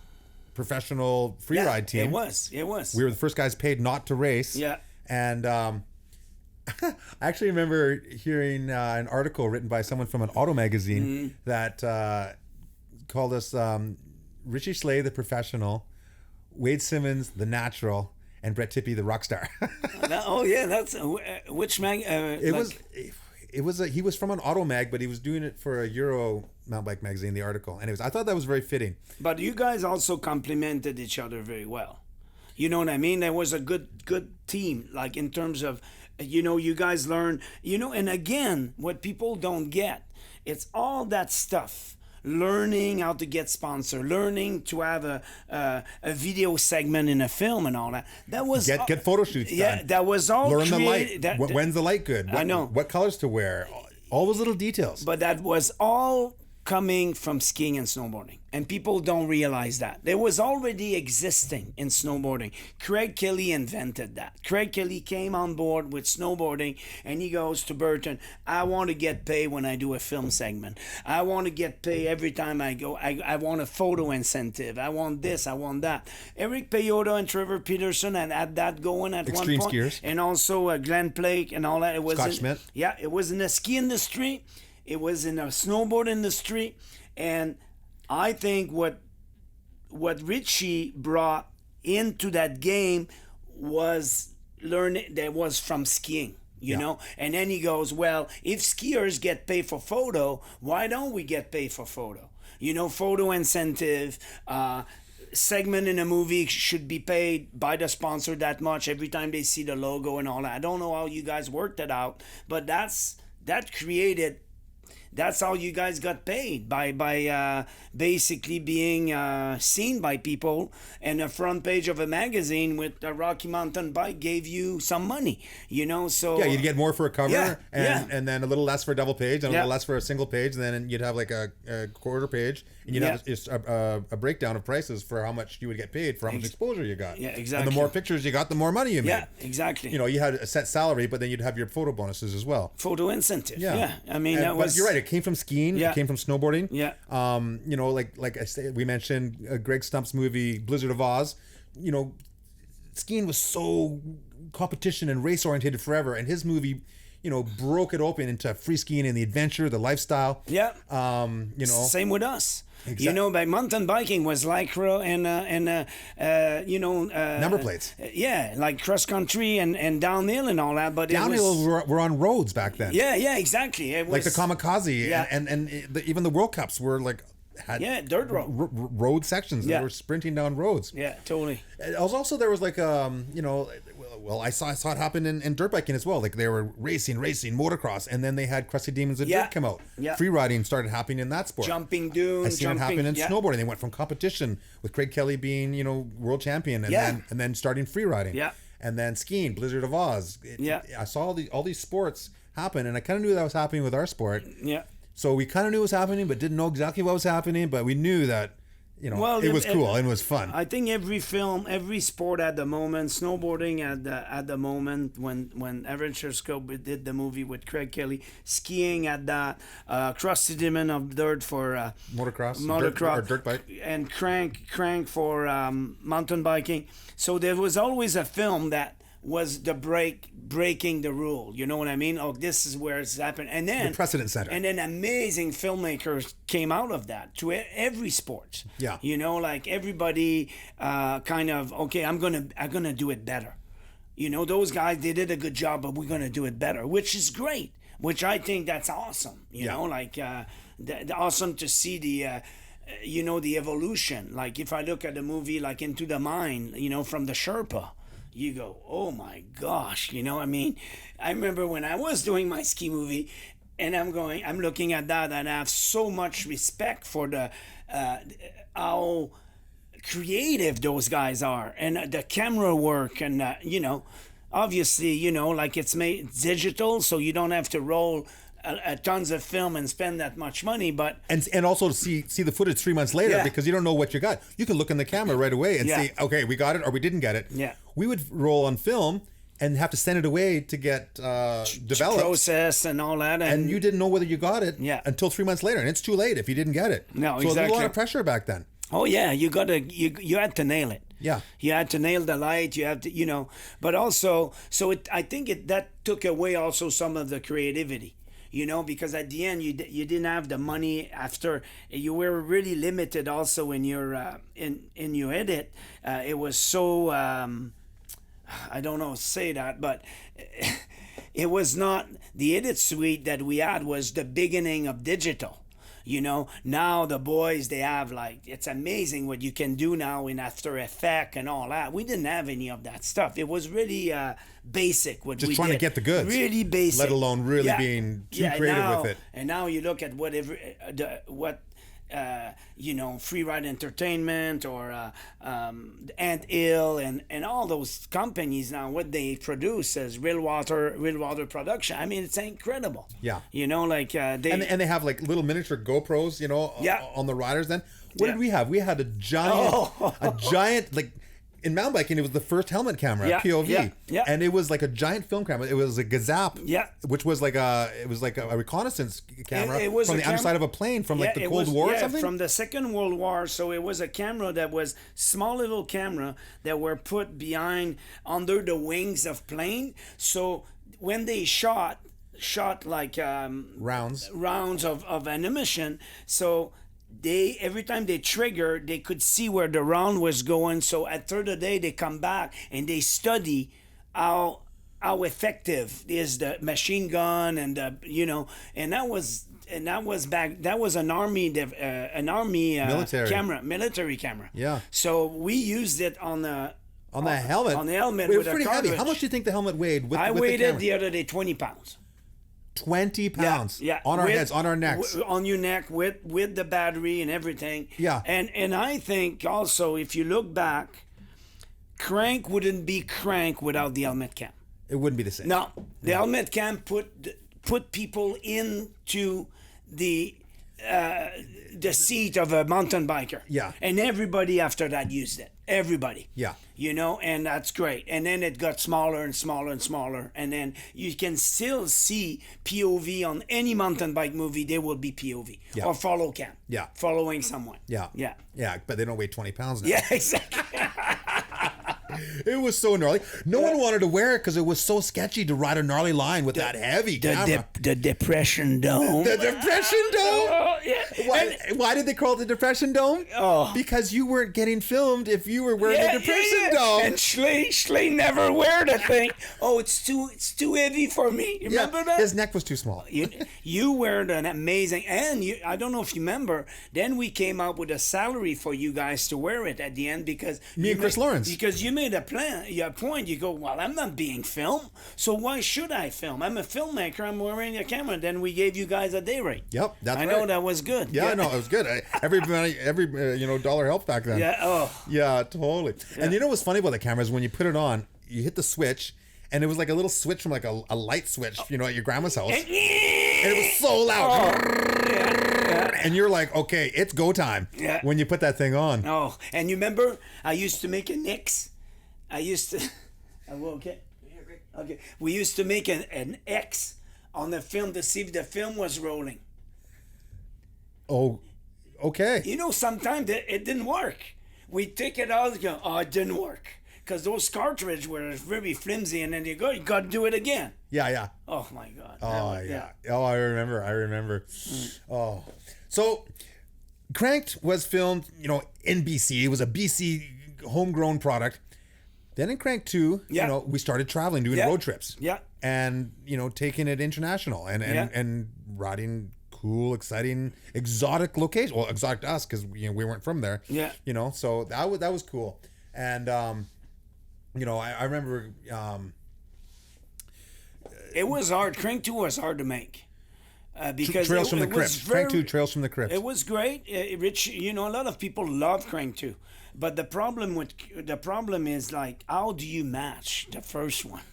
professional freeride team. It was. We were the first guys paid not to race. Yeah. And I actually remember hearing an article written by someone from an auto magazine that called us Richie Schley, the professional, Wade Simmons, the natural, and Brett Tippie, the rock star. That's which mag? He was from an auto mag, but he was doing it for a Euro mountain bike magazine. The article, anyways, I thought that was very fitting. But you guys also complemented each other very well. You know what I mean? There was a good team, like in terms of, you guys learn, and again, what people don't get, it's all that stuff. Learning how to get sponsored, learning to have a video segment in a film and all that. That was get photo shoots done. Yeah, that was all. Learn the light. When's the light good? I know what colors to wear. All those little details. But that was all coming from skiing and snowboarding, and people don't realize that there was already existing in snowboarding. Craig Kelly invented that. Craig Kelly came on board with snowboarding, and he goes to Burton, I want to get paid when I do a film segment. I want to get paid every time I go. I want a photo incentive. I want this, I want that. Eric Peyoda and Trevor Peterson had that going at Extreme one point. Skiers. And also Glenn Blake and all that. It was Scott Schmidt. Yeah, it was in the ski industry. It was in the snowboard industry, and I think what Richie brought into that game was learning that was from skiing, you know. And then he goes, well, if skiers get paid for photo, why don't we get paid for photo? Photo incentive. Segment in a movie should be paid by the sponsor that much every time they see the logo and all that. I don't know how you guys worked it out, but that's how you guys got paid, by basically being seen by people, and the front page of a magazine with a Rocky Mountain Bike gave you some money, so yeah, you'd get more for a cover, and then a little less for a double page, and a little less for a single page, and then you'd have like a quarter page, and you'd have a breakdown of prices for how much you would get paid for how much exposure you got. Yeah, exactly. And the more pictures you got, the more money you made. Yeah, exactly. You had a set salary, but then you'd have your photo bonuses as well. Photo incentive. Yeah. I mean, but you're right. It came from skiing. Yeah. It came from snowboarding. Yeah. Like I say, we mentioned Greg Stump's movie Blizzard of Oz. Skiing was so competition and race oriented forever, and his movie, broke it open into free skiing and the adventure, the lifestyle. Yeah. Same with us. Exactly. By mountain biking was Lycra and number plates. Like cross country and downhill and all that. But downhill were on roads back then. Yeah, exactly. It was like the Kamikaze, and even the World Cups were like had dirt road road sections that were sprinting down roads. Yeah, totally. It was also, there was like I saw it happen in dirt biking as well. Like they were racing motocross, and then they had Crusty Demons of Dirt come out. Yeah. Freeriding started happening in that sport. Jumping dunes. I seen it happen in snowboarding. They went from competition with Craig Kelly being world champion, and then starting freeriding. Yeah. And then skiing, Blizzard of Oz. I saw all these sports happen, and I kind of knew that was happening with our sport. Yeah. So we kind of knew what was happening, but didn't know exactly what was happening. But we knew that, it was cool and it was fun. I think every sport at the moment, snowboarding at the moment when Adventure Scope did the movie with Craig Kelly, skiing at that, Crusty Demon of Dirt for motocross, or dirt bike, and Crank for mountain biking. So there was always a film that was the breaking the rule. You know what I mean? Oh, this is where it's happened. And then the precedent center. And then amazing filmmakers came out of that to every sport. Yeah. Like everybody kind of, okay, I'm gonna do it better. Those guys, they did a good job, but we're gonna do it better, which is great. Which I think that's awesome. Awesome to see the the evolution. Like if I look at the movie like Into the Mind, from the Sherpa, you go, oh my gosh, I remember when I was doing my ski movie, and I'm looking at that, and I have so much respect for the how creative those guys are, and the camera work, and obviously, like it's made digital, so you don't have to roll a tons of film and spend that much money, but and also see the footage 3 months later, because you don't know what you got. You can look in the camera right away and see, okay, we got it or we didn't get it. Yeah, we would roll on film and have to send it away to get developed, process and all that, and you didn't know whether you got it until 3 months later, and it's too late if you didn't get it. No, so exactly. there was a lot of pressure back then. Oh yeah, you had to nail it. Yeah. You had to nail the light. You have to, but also, I think that took away also some of the creativity. Because at the end you didn't have the money. After you were really limited also in your in your edit. It was so I don't know say that, but it was not the edit suite that we had was the beginning of digital. Now the boys, they have it's amazing what you can do now in After Effects and all that. We didn't have any of that stuff. It was really basic what Just we trying did. to get the goods. Really basic. Let alone really being too creative with it. And now you look at Freeride Entertainment or Ant Hill and all those companies now, what they produce as real water production. I mean, it's incredible. Yeah. They and they have little miniature GoPros, on the riders. Then what did we have? We had a giant in mountain biking, it was the first helmet camera, POV, and it was like a giant film camera. It was a Gazap, which was like a reconnaissance camera it was from the underside of a plane from the Cold War or something. From the Second World War. So it was a camera that was small little camera that were put behind under the wings of plane. So when they shot rounds of ammunition, so every time they trigger, they could see where the round was going. So at third of the day, they come back and they study how effective is the machine gun and and that was an army military camera. Yeah. So we used it on the helmet. On the helmet, it was with pretty a cartridge. heavy. How much do you think the helmet weighed? I weighed it the other day 20 pounds. 20 pounds on our heads, on our necks, on your neck with the battery and everything. Yeah. And I think also, if you look back, Crank wouldn't be Crank without the helmet cam. It wouldn't be the same. No, the helmet cam put people into the seat of a mountain biker. Yeah. And everybody after that used it. Everybody. Yeah. And that's great. And then it got smaller and smaller and smaller. And then you can still see POV on any mountain bike movie. There will be POV or follow cam. Yeah. Following someone. Yeah. Yeah. Yeah. But they don't weigh 20 pounds now. Yeah, exactly. It was so gnarly. No one wanted to wear it because it was so sketchy to ride a gnarly line with that heavy camera. The Depression Dome. The Depression Dome? Oh, yeah. Why did they call it the Depression Dome? Oh. Because you weren't getting filmed if you were wearing the Depression Dome. And Schley never wear the thing. Oh, it's too heavy for me. You remember that? His neck was too small. You were an amazing, and I don't know if you remember, then we came up with a salary for you guys to wear it at the end because... Me and Chris Lawrence. Because you made a point. You go, well, I'm not being filmed, so why should I film? I'm a filmmaker. I'm wearing a camera. Then we gave you guys a day rate. Yep, that's right. I know that was good. Yeah, no, it was good. Every dollar helped back then. Yeah. Oh. Yeah, totally. Yeah. And you know what's funny about the camera is when you put it on, you hit the switch, and it was like a little switch from like a light switch, at your grandma's house, and it was so loud. Oh. Yeah. And you're like, okay, it's go time. Yeah. When you put that thing on. Oh, and you remember I used to make an X. Okay. We used to make an X on the film to see if the film was rolling. Oh, okay. Sometimes it didn't work. We take it out and go, it didn't work. Because those cartridges were very flimsy, and then you got to do it again. Yeah. Oh, my God. Oh, yeah. Oh, I remember. Oh. So, Kranked was filmed, in BC. It was a BC homegrown product. Then in Crank 2, we started traveling, doing road trips. Yeah. And, taking it international and riding cool, exciting, exotic locations. Well, exotic to us because, we weren't from there. Yeah. So that was cool. And, I remember... it was hard. Crank 2 was hard to make. Because Trails from the Crypt. Crank 2, Trails from the Crypt. It was great. Rich, a lot of people love Crank 2. But the problem is how do you match the first one?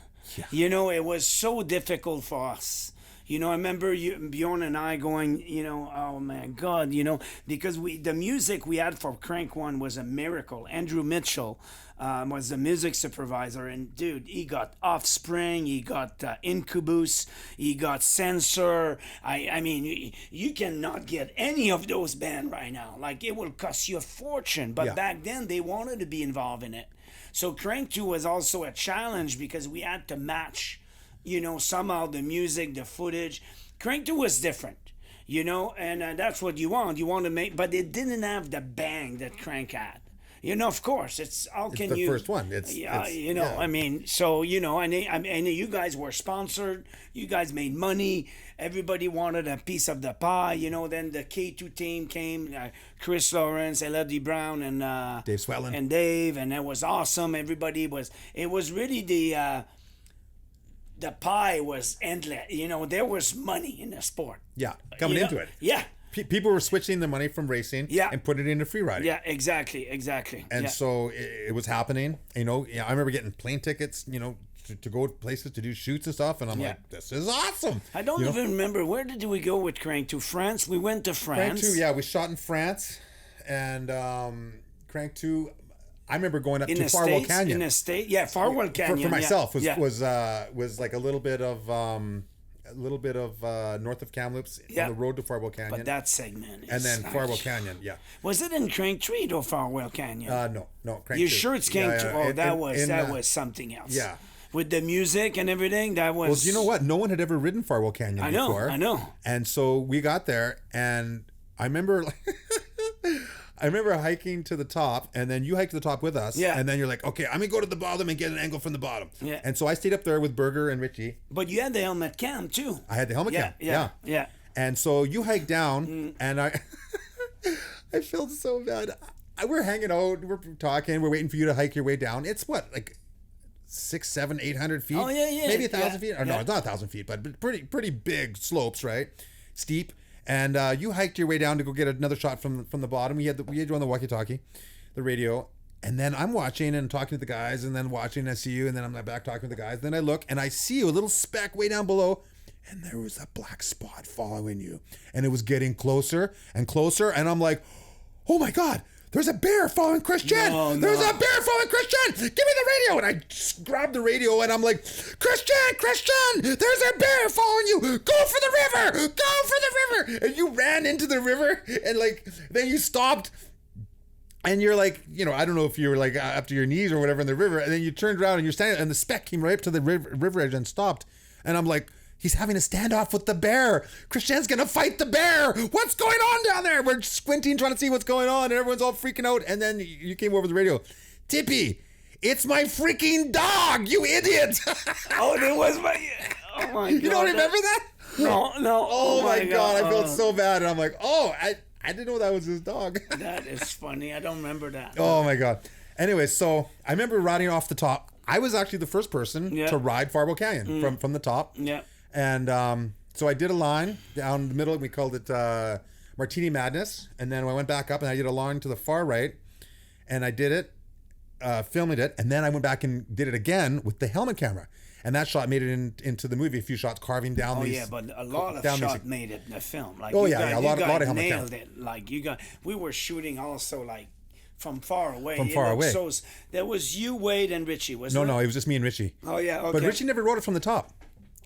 Yeah. It was so difficult for us. You know, I remember Bjorn and I going, you know, oh my God, you know, because the music we had for Crank 1 was a miracle. Andrew Mitchell was the music supervisor, and dude, he got Offspring, he got Incubus, he got Censor. I mean, you cannot get any of those bands right now. Like, it will cost you a fortune. But back then, they wanted to be involved in it. So Crank 2 was also a challenge because we had to match, you know, somehow the music, the footage. Crank 2 was different, you know, and that's what you want. You want to make, but it didn't have the bang that Crank had. You know, of course, it's the first one. You know, I mean, so, you know, and you guys were sponsored. You guys made money. Everybody wanted a piece of the pie. You know, then the K2 team came, Chris Lawrence, Elodie Brown, and Dave Swellen. And Dave, and it was awesome. It was really the pie was endless. You know, there was money in the sport. Yeah, coming into it. Yeah. People were switching the money from racing and putting it into free riding. Yeah, exactly. And so it was happening. You know, I remember getting plane tickets, you know, to go places to do shoots and stuff. And I'm like, this is awesome. I don't even remember. Where did we go with Crank to? France? We went to France. Crank 2, yeah. We shot in France. And Crank 2, I remember going up to Farwell Canyon. In the state? Yeah, Farwell Canyon. For myself, was like a little bit of north of Kamloops on the road to Farwell Canyon. But that segment is... And then Farwell Canyon, Was it in Crank 3 or Farwell Canyon? No, Crank 2. You sure it's Crank 2? Oh, that was something else. Yeah. With the music and everything, that was... Well, you know what? No one had ever ridden Farwell Canyon before. I know. And so we got there, and I remember... I remember hiking to the top, and then you hiked to the top with us. Yeah. And then you're like, okay, I'm going to go to the bottom and get an angle from the bottom. Yeah. And so I stayed up there with Berger and Richie. But you had the helmet cam, too. I had the helmet cam. Yeah. And so you hiked down, and I felt so bad. We're hanging out, we're talking, we're waiting for you to hike your way down. It's what, like 600, 700, 800 feet? Oh, yeah. Maybe 1,000 feet? Or no, it's not 1,000 feet, but pretty big slopes, right? Steep. And you hiked your way down to go get another shot from the bottom. We had you on the walkie-talkie, the radio. And then I'm watching and talking to the guys, and then watching, and I see you, and then I'm back talking to the guys. Then I look, and I see you, a little speck way down below, and there was a black spot following you. And it was getting closer and closer, and I'm like, oh my God, there's a bear following Christian. No. There's a bear following Christian. Give me the radio. And I just grabbed the radio, and I'm like, Christian, there's a bear following you. Go for the river. And you ran into the river, and like, then you stopped. And you're like, you know, I don't know if you were like up to your knees or whatever in the river. And then you turned around and you're standing, and the speck came right up to the river edge and stopped. And I'm like, he's having a standoff with the bear. Christian's going to fight the bear. What's going on down there? We're squinting, trying to see what's going on. And everyone's all freaking out. And then you came over the radio. Tippie, it's my freaking dog, you idiot. Oh, that was my... Oh, my God. You don't remember that? No. Oh, my God. I felt so bad. And I'm like, I didn't know that was his dog. That is funny. I don't remember that. Oh, my God. Anyway, so I remember riding off the top. I was actually the first person to ride Farwell Canyon from the top. Yeah. And so I did a line down the middle. We called it Martini Madness. And then I went back up and I did a line to the far right. And I did it, filming it. And then I went back and did it again with the helmet camera. And that shot made it into the movie. A few shots carving down these. Oh yeah, but a lot of shots made it in the film. Like, a lot of helmet nailed it. Like we were shooting also like from far away. From far away. So there was you, Wade, and Richie. No, it was just me and Richie. Oh yeah, okay. But Richie never rode it from the top.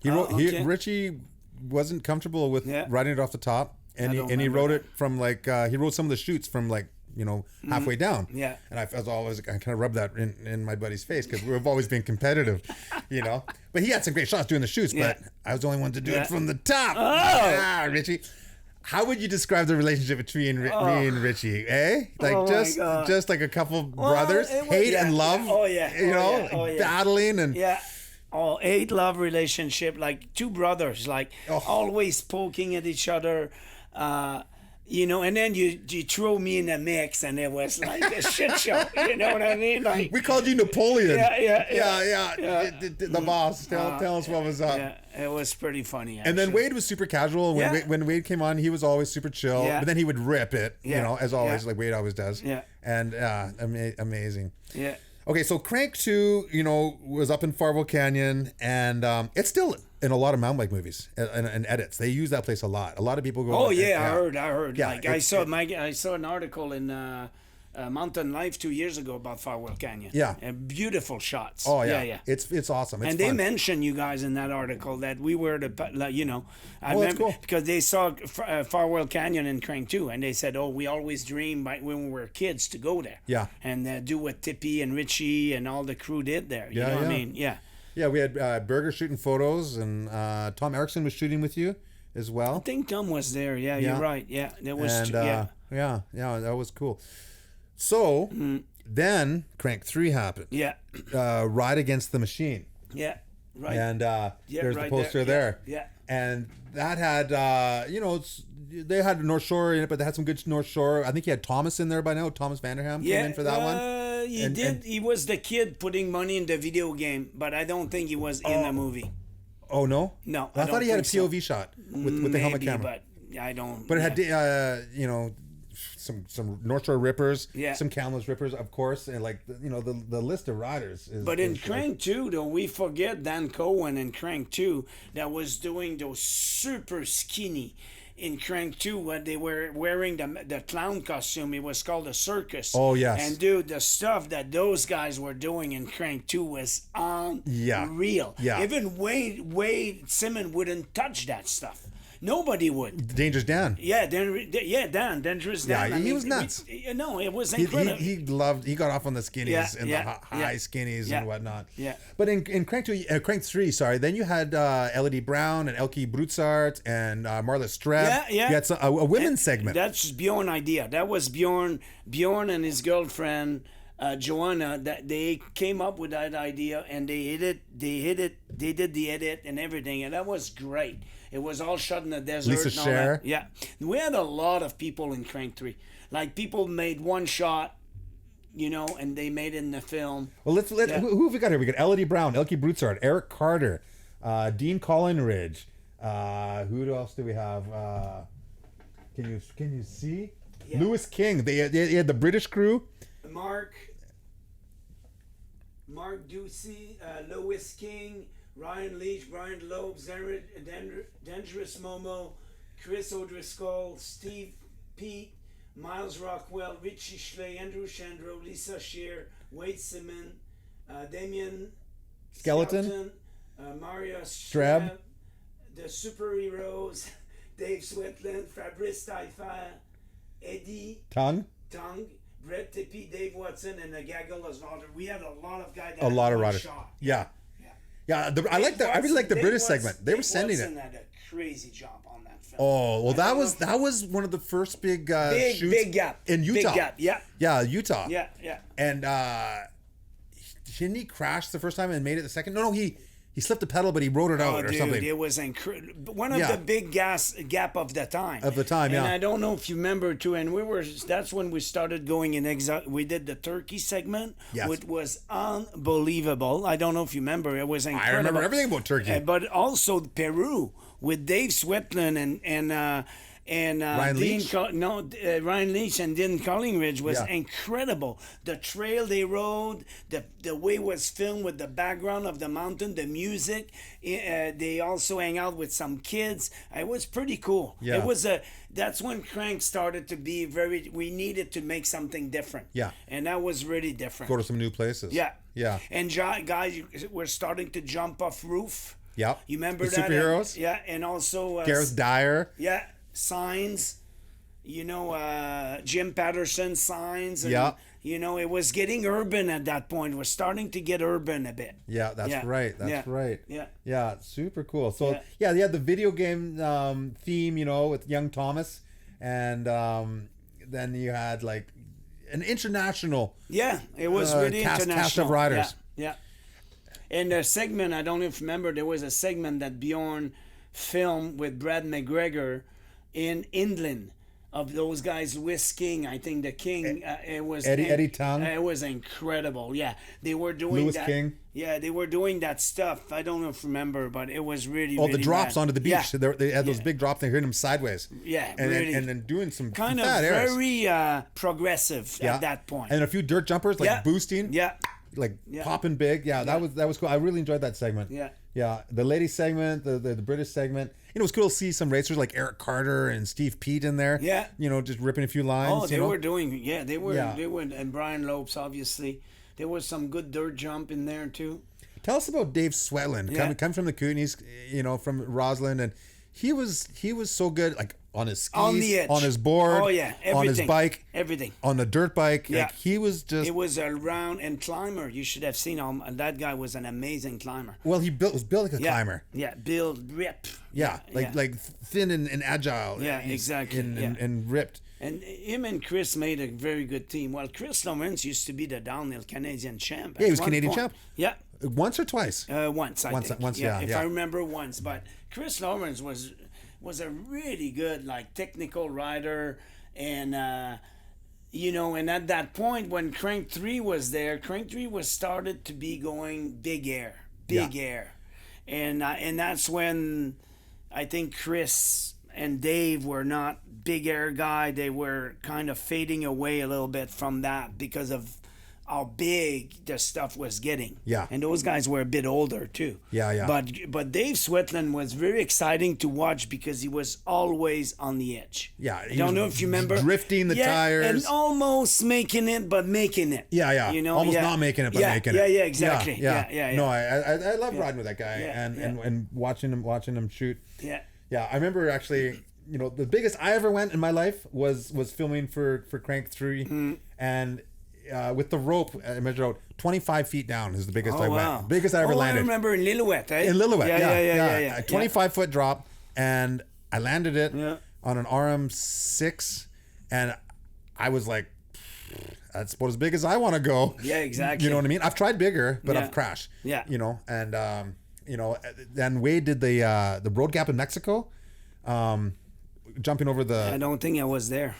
Richie wasn't comfortable with riding it off the top, and he rode it from like he rode some of the shoots from like, you know, halfway down. Yeah. And I kind of rubbed that in my buddy's face because we've always been competitive, you know. But he had some great shots doing the shoots, but I was the only one to do it from the top. Oh, Richie. How would you describe the relationship between me and Richie? Like just like a couple brothers, hate and love. Oh yeah. You know, battling and hate love relationship, like two brothers, like always poking at each other. You know, and then you throw me in the mix, and it was like a shit show. You know what I mean? Like, we called you Napoleon. Yeah. The boss. Tell us what was up. Yeah, it was pretty funny. Actually. And then Wade was super casual. When Wade came on, he was always super chill. Yeah. But then he would rip it, you know, as always, like Wade always does. Yeah. And amazing. Yeah. Okay, so Crank 2, you know, was up in Farwell Canyon, and it's still in a lot of mountain bike movies and edits. They use that place a lot. A lot of people go. Oh yeah, I heard. Yeah, like I saw an article in Mountain Life 2 years ago about Farwell Canyon. Yeah, and beautiful shots. Oh yeah. It's awesome. It's and fun. they mentioned you guys in that article that we were I that's cool. because they saw Farwell Canyon in Kranked too, and they said, "Oh, we always dreamed when we were kids to go there." Yeah, and do what Tippie and Richie and all the crew did there. You know what I mean? Yeah. Yeah, we had Berger shooting photos, and Tom Erickson was shooting with you as well. I think Tom was there. Yeah, you're right. Yeah, there was. Yeah, that was cool. So then Kranked 3 happened. Yeah. Ride Against the Machine. Yeah. Right. And there's the poster there. Yeah. And that had, they had North Shore in it, but they had some good North Shore. I think you had Thomas in there by now. Thomas Vanderham came in for that one. He was the kid putting money in the video game, but I don't think he was in the movie. Oh, no? No. I thought he had a POV shot with the helmet camera. But I don't. But it had, some North Shore rippers, yeah. some Kamloops rippers, of course, and the list of riders is. But in Kranked 2, though, we forget Dan Cohen in Kranked 2 that was doing those super skinny. In Kranked 2, when they were wearing the clown costume, it was called a circus. Oh yes. And dude, the stuff that those guys were doing in Kranked 2 was unreal. Yeah. Even Wade Simmons wouldn't touch that stuff. Nobody would. Dangerous Dan. Yeah, Dangerous Dan. Yeah, he was nuts. No, it was incredible. He got off on the skinnies and the high skinnies and whatnot. Yeah. But in Kranked 3, then you had Elodie Brown and Elke Brutzart and Marla Streb. Yeah. You had a women's segment. That's Bjorn idea. That was Bjorn and his girlfriend Joanna. That they came up with that idea and they did the edit and everything, and that was great. It was all shot in the desert. Lisa and all Scher. that. Yeah. We had a lot of people in Kranked 3. Like, people made one shot, and they made it in the film. Well, who have we got here? We got Elodie Brown, Elke Brutzart, Eric Carter, Dean Collinridge. Who else do we have? Can you see? Yeah. Lewis King. They had the British crew. Mark Ducey, Lewis King, Ryan Leach, Brian Loeb, Dangerous Momo, Chris O'Driscoll, Steve Pete, Miles Rockwell, Richie Schley, Andrew Chandro, Lisa Shear, Wade Simmons, Damien Skeleton, Maria Streb, the Superheroes, Dave Swetland, Fabrice Taillefer, Eddie Tongue, Brett Tippie, Dave Watson, and a gaggle of others. We had a lot of guys. A lot of riders. Yeah. I really like the British segment. They were sending it. Had a crazy job on that film. Oh well, that was one of the first big shoots big gap in Utah. Big gap, yeah. Yeah, Utah. Yeah. And didn't he crash the first time and made it the second? No, he slipped a pedal, but he rode it out or something. It was incredible. One of the big gap of the time. And I don't know if you remember too. And that's when we started going in exile. We did the Turkey segment, which was unbelievable. I don't know if you remember. It was incredible. I remember everything about Turkey. But also Peru with Dave Swetland and Ryan Leach? Ryan Leach and Dean Collingridge was incredible. The trail they rode, the way it was filmed with the background of the mountain, the music. They also hang out with some kids. It was pretty cool. Yeah. It was that's when Crank started to be we needed to make something different. Yeah. And that was really different. Go to some new places. Yeah. Yeah. And guys, we're starting to jump off roof. Yeah. You remember the that? Superheroes? And also Gareth Dyer. Yeah. Signs, Jim Patterson signs. And, it was getting urban at that point. We're starting to get urban a bit. Yeah, that's right. That's right. Yeah. Yeah, super cool. So, they had the video game theme, with young Thomas. And then you had, like, an international it was really international. Cast of riders. Yeah. And the segment, I don't know if you remember, there was a segment that Bjorn filmed with Brad McGregor in Inland of those guys whisking. I think the King it was Eddie Tongue. It was incredible. Yeah, they were doing Lewis that. King. Yeah, they were doing that stuff. I don't know if you remember, but it was really the drops onto the beach. Yeah. They had those big drops. They heard them sideways. Yeah, and really. and then doing some kind of fat airs. very progressive at that point. And a few dirt jumpers, like boosting. Yeah. Like popping big. Yeah, that was cool. I really enjoyed that segment. Yeah. Yeah, the lady segment, the British segment. You know, it was cool to see some racers like Eric Carter and Steve Pete in there. Yeah. You know, just ripping a few lines. Oh, they you know? were doing. Yeah, they were. Yeah. They were. And Brian Lopes, obviously, there was some good dirt jump in there too. Tell us about Dave Swetland, coming from the Coonies, you know, from Rossland, and he was so good, like on his skis, On the edge. on his board, Oh yeah, everything. on his bike, Everything. on the dirt bike. Yeah. Like he was just. It was a round and climber. You should have seen him. That guy was an amazing climber. Well, he was built like a climber. Yeah, build, rip. Yeah, like thin and agile. Yeah, exactly. And ripped. And him and Chris made a very good team. Well, Chris Lawrence used to be the downhill Canadian champ. Yeah, he was Canadian champ. Yeah. Once or twice? Once, I think. Once, If I remember, once. But Chris Lawrence was a really good, like, technical rider. And, you know, and at that point, when Kranked 3 was there, Kranked 3 was started to be going big air. And that's when I think Chris and Dave were not big air guy. They were kind of fading away a little bit from that because of how big the stuff was getting. Yeah. And those guys were a bit older too. Yeah. But Dave Swetland was very exciting to watch because he was always on the edge. Yeah. I don't know if you remember. Drifting the tires. And almost making it, but making it. Yeah. You know, almost not making it, but making it. Yeah, exactly. Yeah. No, I love riding with that guy and watching him shoot. Yeah. Yeah, I remember actually, you know, the biggest I ever went in my life was filming for Kranked 3, and with the rope, I measured out 25 feet down is the biggest I went. Biggest I ever landed. I remember in Lillooet, eh? In Lillooet, yeah. A 25-foot drop, and I landed it on an RM6, and I was like, that's about as big as I want to go. Yeah, exactly. You know what I mean? I've tried bigger, but I've crashed. Yeah. You know, and you know, then Wade did the road gap in Mexico, jumping over the. I don't think I was there.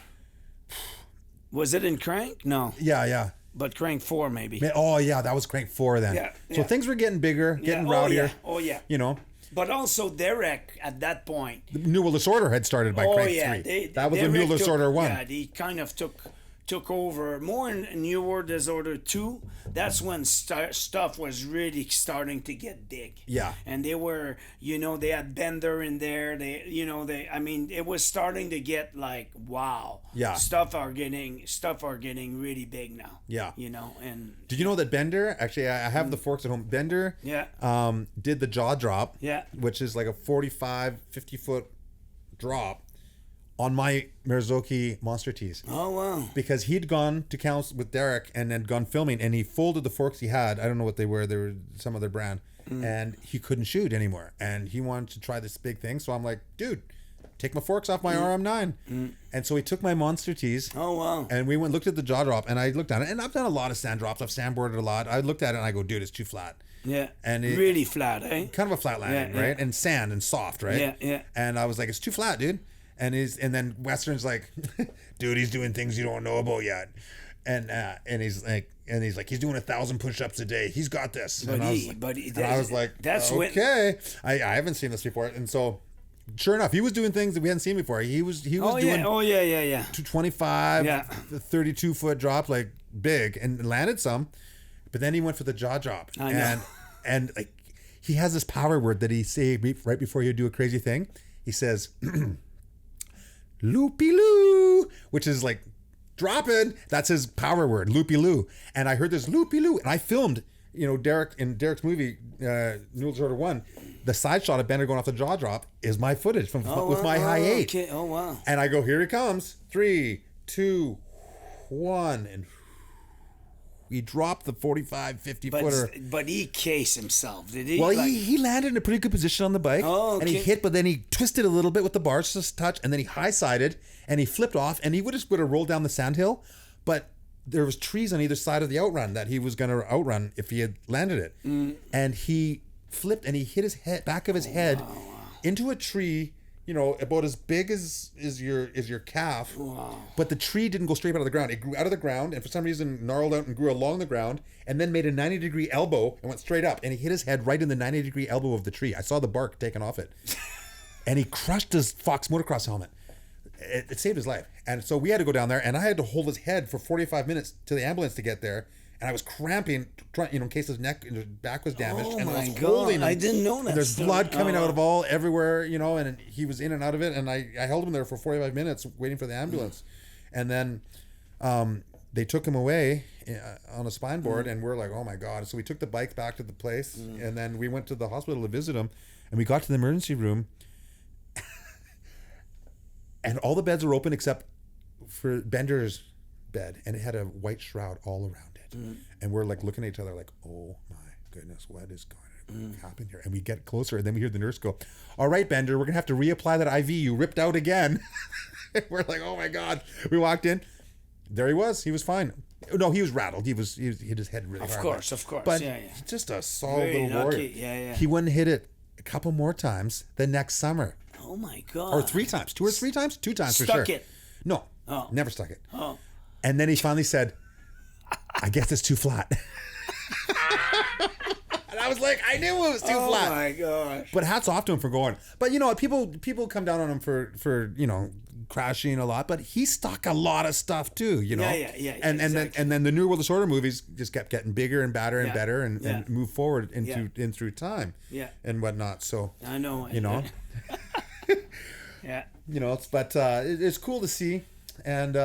Was it in Crank? No. Yeah. But Crank 4 maybe. Oh yeah, that was Crank 4 then. Yeah. So things were getting bigger, getting rowdier. Oh yeah. You know. But also Derek at that point. The New World Disorder had started by Crank 3. That was the New World Disorder 1. Yeah, he kind of took over more in New World Disorder 2. That's when stuff was really starting to get big. Yeah. And they were, you know, they had Bender in there. I mean, it was starting to get like, wow. Yeah. Stuff are getting really big now. Yeah. You know, and. Did you know that Bender, actually I have the forks at home. Bender did the jaw drop. Yeah. Which is like a 50 foot drop on my Marzocchi Monster Tees. Oh, wow. Because he'd gone to council with Derek and then gone filming, and he folded the forks he had. I don't know what they were. They were some other brand. And he couldn't shoot anymore. And he wanted to try this big thing. So I'm like, dude, take my forks off my RM9. And so he took my Monster Tees. Oh, wow. And we looked at the jaw drop, and I looked at it. And I've done a lot of sand drops. I've sandboarded a lot. I looked at it, and I go, dude, it's too flat. Yeah. And it, really flat, eh? Kind of a flat landing, right? And sand and soft, right? Yeah. And I was like, it's too flat, dude. And then Western's like, dude, he's doing things you don't know about yet. And he's like, he's doing 1,000 push-ups a day. He's got this. And I was like, okay. I haven't seen this before. And so, sure enough, he was doing things that we hadn't seen before. He was doing 225, 32 foot drop, like big, and landed some. But then he went for the jaw drop. I know. And like, he has this power word that he say right before you do a crazy thing. He says, loopy-loo, which is like dropping. That's his power word, loopy-loo. And I heard this loopy-loo, and I filmed, you know, Derek's movie, New World Order 1, the side shot of Bender going off the jaw drop is my footage with my high 8. Okay. Oh, wow. And I go, here he comes. 3, 2, 1, and he dropped the 45, 50 footer. But he cased himself, did he? Well, he landed in a pretty good position on the bike. Oh, okay. And he hit, but then he twisted a little bit with the bars just touch, and then he high-sided, and he flipped off, and he would have rolled down the sandhill, but there was trees on either side of the outrun that he was going to outrun if he had landed it. And he flipped, and he hit his back of his head into a tree, you know, about as big as your calf. Wow. But the tree didn't go straight out of the ground. It grew out of the ground, and for some reason gnarled out and grew along the ground, and then made a 90-degree elbow and went straight up. And he hit his head right in the 90-degree elbow of the tree. I saw the bark taken off it. And he crushed his Fox motocross helmet. It saved his life. And so we had to go down there, and I had to hold his head for 45 minutes to the ambulance to get there. and I was cramping, in case his neck and his back was damaged. Oh and my I was God! holding him. I didn't know that. And there's story. blood coming out of everywhere, and he was in and out of it, and I held him there for 45 minutes waiting for the ambulance, and then they took him away on a spine board, and we're like, oh my God. So we took the bike back to the place, and then we went to the hospital to visit him, and we got to the emergency room, and all the beds were open except for Bender's bed, and it had a white shroud all around it. And we're like looking at each other like, oh my goodness, what is going to happen here? And we get closer, and then we hear the nurse go, all right, Bender, we're gonna have to reapply that IV you ripped out again. We're like, oh my God. We walked in, there he was fine. No, he was rattled. He hit his head really hard. Of course. But yeah. just a solid Very little warrior. lucky. Yeah. He went and hit it a couple more times the next summer. Oh my God. Or 3 times. 2 or 3 times? 2 times for sure. Stuck it. No. Oh. Never stuck it. Oh. And then he finally said, I guess it's too flat. And I was like, I knew it was too flat. Oh my gosh. But hats off to him for going. But people come down on him for crashing a lot, but he stuck a lot of stuff too, Yeah, and exactly. then the New World Disorder movies just kept getting bigger and badder and better and move forward in through time and whatnot. So I know. Yeah. It's cool to see, and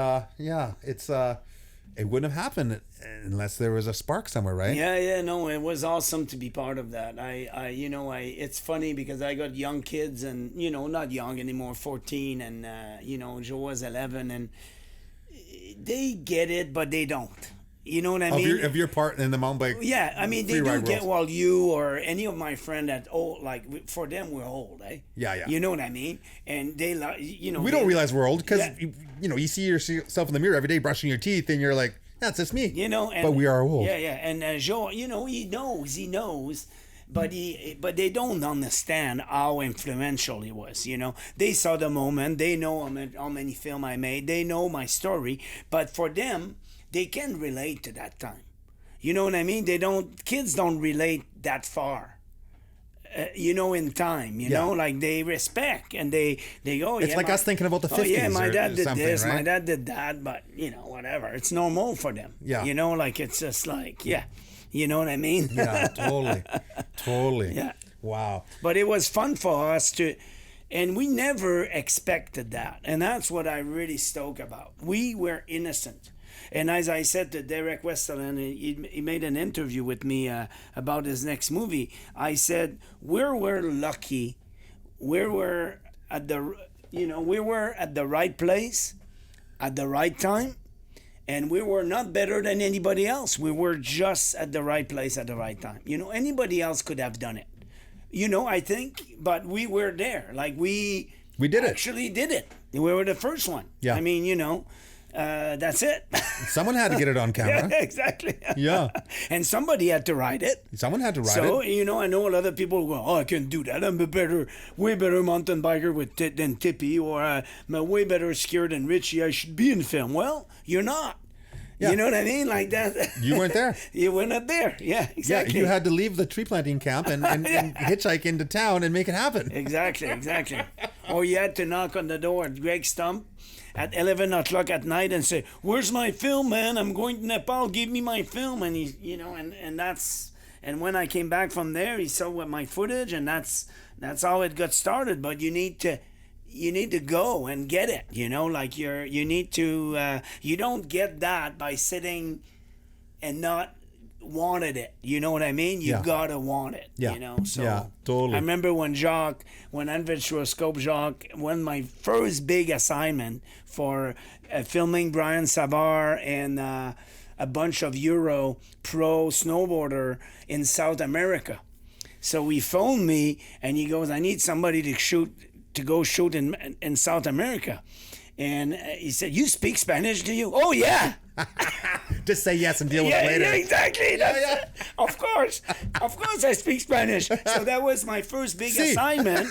it wouldn't have happened unless there was a spark somewhere, right? Yeah, no, it was awesome to be part of that. It's funny because I got young kids and, not young anymore, 14, and, Joe was 11, and they get it, but they don't. You know what I mean? Of your part in the mountain bike. Yeah, I mean, they do get, you or any of my friend that old, like, for them, we're old, eh? Yeah. You know what I mean? And they, we don't realize we're old because, you see yourself in the mirror every day brushing your teeth and you're like, that's just me. But we are old. Yeah. And Joe, he knows. But they don't understand how influential he was. They saw the moment. They know how many film I made. They know my story. But for them, they can relate to that time. You know what I mean? Kids don't relate that far. In time, like they respect and they go. It's like us thinking about the 50s. Oh yeah, my dad did this, right? my dad did that, but whatever. It's normal for them. Yeah. Like it's just like you know what I mean? Yeah, totally. Yeah. Wow. But it was fun for us and we never expected that, and that's what I really stoked about. We were innocent. And as I said to Derek Westerland, he made an interview with me about his next movie. I said, we were lucky. We were at the right place at the right time. And we were not better than anybody else. We were just at the right place at the right time. Anybody else could have done it. I think, but we were there. Like we did it. Actually did it. We were the first one. Yeah. I mean, that's it. Someone had to get it on camera. Yeah, exactly. Yeah. And somebody had to ride it. Someone had to ride it. So, I know a lot of people go, oh, I can do that. I'm way better mountain biker than Tippie, or I'm a way better skier than Richie. I should be in film. Well, you're not. Yeah. You know what I mean? Like that. You weren't there. You weren't up there. Yeah, exactly. Yeah, you had to leave the tree planting camp and hitchhike into town and make it happen. Exactly. Or you had to knock on the door at Greg's Stump at 11 o'clock at night and say, where's my film, man? I'm going to Nepal. Give me my film. And he, and when I came back from there, he saw my footage, and that's how it got started. But you need to go and get it, like you don't get that by sitting and not wanted it. You know what I mean? You gotta want it. Yeah. So yeah, totally. I remember when Adventuroscope Jacques, my first big assignment for filming Brian Savard and a bunch of Euro pro snowboarder in South America. So he phoned me and he goes, I need somebody to go shoot in South America. And he said, you speak Spanish, do you? Oh, yeah. Just say yes and deal with it later. Yeah, exactly. Of course I speak Spanish. So that was my first big assignment.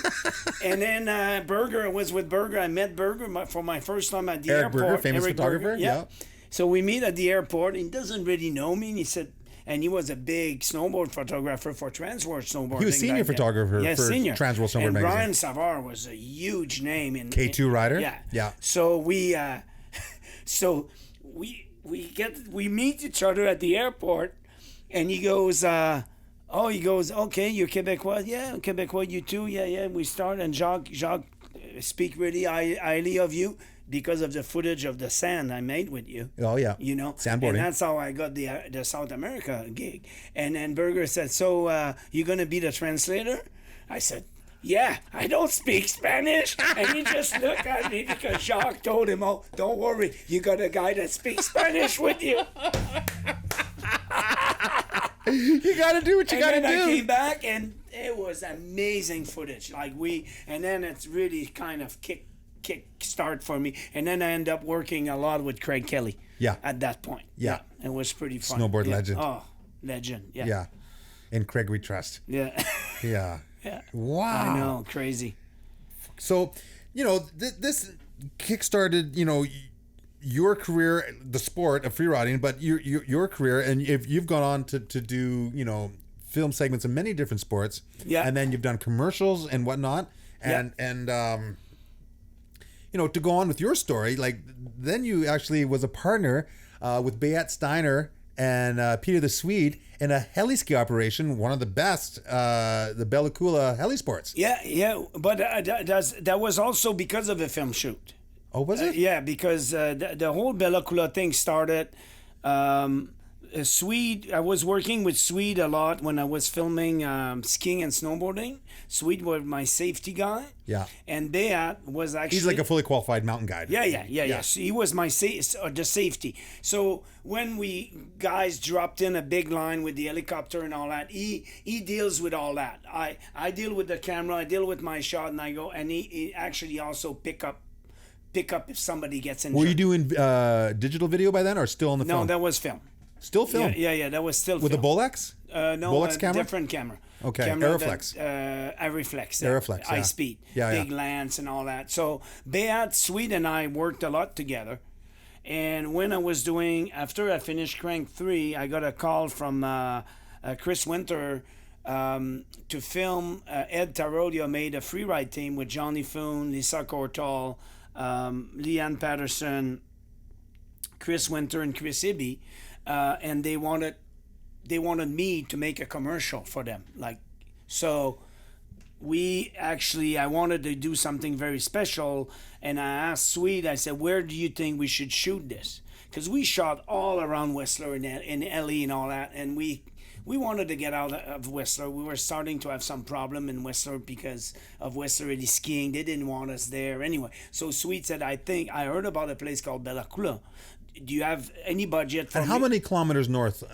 And then Berger, I was with Berger. I met Berger for my first time at the Eric airport. Berger, famous photographer. Berger, yeah. So we meet at the airport. He doesn't really know me. And he said, and he was a big snowboard photographer for Transworld Snowboarding. He was senior photographer for senior. Transworld Snowboard and magazine. Brian Savard was a huge name in K2 rider. Yeah. Yeah. So we we meet each other at the airport, and he goes, okay, you're Quebecois, yeah, Quebecois, you too, yeah. We start, and Jacques speak really highly of you because of the footage of the sand I made with you. Oh yeah, sandboarding. And that's how I got the South America gig. And then Berger said, "So you gonna be the translator?" I said, "Yeah, I don't speak Spanish." And he just looked at me because Jacques told him, "Oh, don't worry, you got a guy that speaks Spanish with you." You got to do what you got to do. And then I came back, and it was amazing footage. And then it's really kind of kick start for me. And then I end up working a lot with Craig Kelly. Yeah. At that point. Yeah. It was pretty fun. Snowboard legend. Oh, legend. Yeah. Yeah. In Craig we trust. Yeah. Yeah. Yeah. Wow. I know, crazy. So, this kickstarted, your career, the sport of freeriding, but your career, and if you've gone on to do, film segments in many different sports. Yeah. And then you've done commercials and whatnot. And to go on with your story, then you actually was a partner with Beat Steiner and Peter the Swede in a heli ski operation, one of the best, the Bella Coola heli sports. Yeah, but that was also because of a film shoot. Oh, was it? Yeah, because the whole Bella Coola thing started. Swede, I was working with Swede a lot when I was filming skiing and snowboarding. Swede was my safety guy. Yeah. And Beat was actually... He's like a fully qualified mountain guide. Yeah. So he was my the safety. So when we guys dropped in a big line with the helicopter and all that, he deals with all that. I deal with the camera, I deal with my shot, and I go, and he actually also pick up if somebody gets injured. Were you doing digital video by then, or still on the phone? No, that was film. Still film? Yeah, that was still with film. a Bolex? No, Bolex camera? Different camera. Okay, camera Aeroflex. Aeroflex. Aeroflex, high speed. Big lens and all that. So Beat, Swede, and I worked a lot together. And when I was after I finished Kranked 3, I got a call from Chris Winter to film. Ed Tarodio made a freeride team with Johnny Foon, Lisa Cortal, Leanne Patterson, Chris Winter, and Chris Ibby. And they wanted me to make a commercial for them. So I wanted to do something very special, and I asked Swede, I said, where do you think we should shoot this? Because we shot all around Whistler and Heli and all that, and we wanted to get out of Whistler. We were starting to have some problem in Whistler because of Whistler really skiing. They didn't want us there anyway. So Swede said, I heard about a place called Bella Coola. Do you have any budget for And how many kilometers north is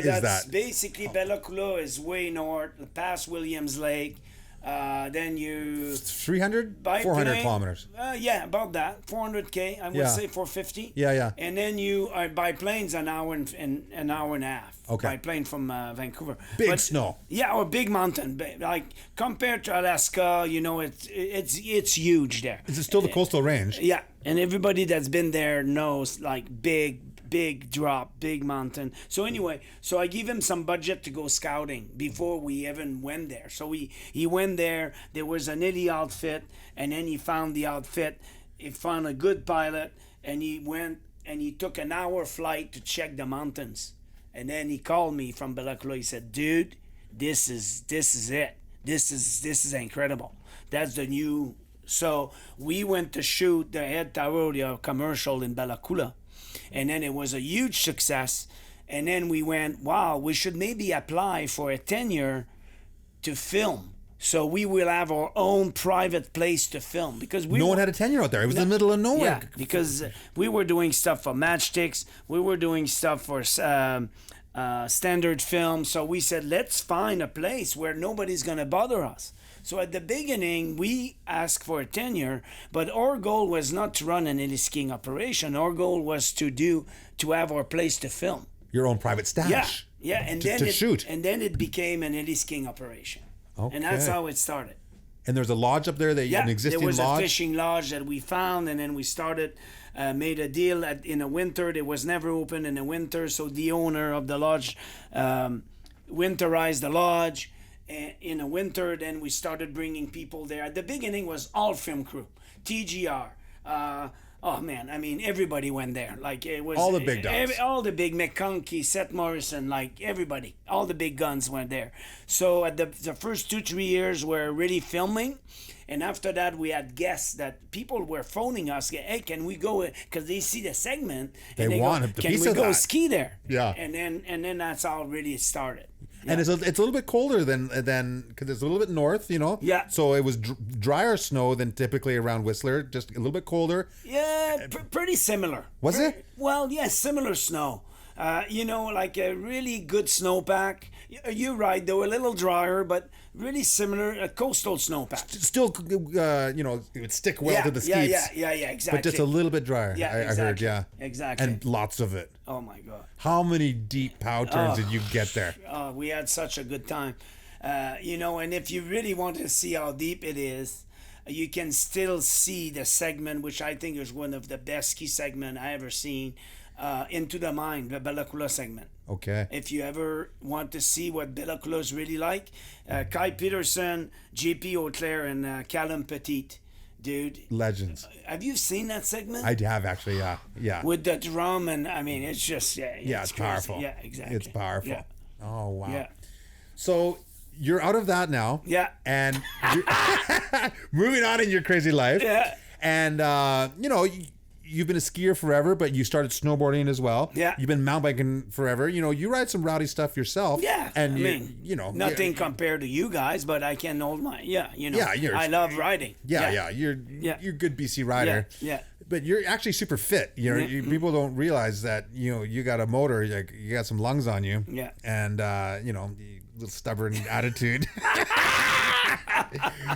that's that? Basically, Bella Coola is way north, past Williams Lake. Then you 300, 400 plane, kilometers. Yeah, about that. 400K, I would say 450. Yeah. And then you by plane's an hour and an hour and a half. Okay. By plane from Vancouver. Big snow. Yeah, or big mountain. Like compared to Alaska, it's huge there. Is it still the coastal range? Yeah, and everybody that's been there knows big drop, big mountain. So anyway, I give him some budget to go scouting before we even went there. So he went there. There was an Heli outfit, and then he found the outfit. He found a good pilot, and he went and he took an hour flight to check the mountains. And then he called me from Bella Coola. He said, "Dude, this is it. This is incredible. That's the new." So we went to shoot the Ed Tarodia commercial in Bella Coola. And then it was a huge success. And then we went, wow, we should maybe apply for a tenure to film. So we will have our own private place to film. Because no one had a tenure out there. It was in the middle of nowhere. Yeah, because we were doing stuff for Matchsticks. We were doing stuff for standard film. So we said, let's find a place where nobody's going to bother us. So at the beginning, we asked for a tenure, but our goal was not to run an heli skiing operation. Our goal was to have our place to film. Your own private stash. Yeah, and then shoot. And then it became an heli skiing operation. Okay. And that's how it started. And there's a lodge up there, an existing lodge? There was a fishing lodge that we found, and then we started, made a deal in the winter. It was never open in the winter, so the owner of the lodge winterized the lodge. In the winter, then we started bringing people there. At the beginning was all film crew, TGR, Oh man, I mean everybody went there. Like it was All the big dogs. all the big McConkey, Seth Morrison, like everybody, all the big guns went there. So at the first 2-3 years we're really filming, and after that we had guests that people were phoning us. Hey, can we go? Because they see the segment. They and want go, a can piece we of go that. ski there? Yeah. And then that's how really it started. And it's a little bit colder than because it's a little bit north, you know. Yeah. So it was drier snow than typically around Whistler, just a little bit colder. Yeah, pretty similar. Was it? Well, yeah, similar snow. You know, like a really good snowpack. You're right, though, a little drier, but really similar, a coastal snowpack. Still, you know, it would stick well to the skis. Yeah, exactly. But just a little bit drier. Yeah, I heard, exactly. yeah. Exactly. And lots of it. Oh my God. How many deep pow turns did you get there? Oh, we had such a good time. You know, and if you really want to see how deep it is, you can still see the segment, which I think is one of the best ski segment I ever seen, Into the Mind, the Bella Coola segment. Okay. If you ever want to see what Bella Coola is really like, Kai Peterson, JP Auclair, and Callum Petit. Dude, Legends. have you seen that segment? I have actually, yeah. With the drum, and I mean, it's just It's crazy. powerful. Yeah, exactly. It's powerful. Yeah. Oh wow. Yeah. So you're out of that now. Yeah. And you're moving on in your crazy life. Yeah. And you know, you've been a skier forever, but you started snowboarding as well. Yeah. You've been mountain biking forever. You know, you ride some rowdy stuff yourself. Yeah. And I you, mean, you know, nothing compared to you guys, but I can hold my you know. Yeah, I love riding. Yeah. You're a good BC rider. Yeah. But you're actually super fit. You know, people don't realize that. You know, you got a motor. Like you got some lungs on you. Yeah. And you know, little stubborn attitude.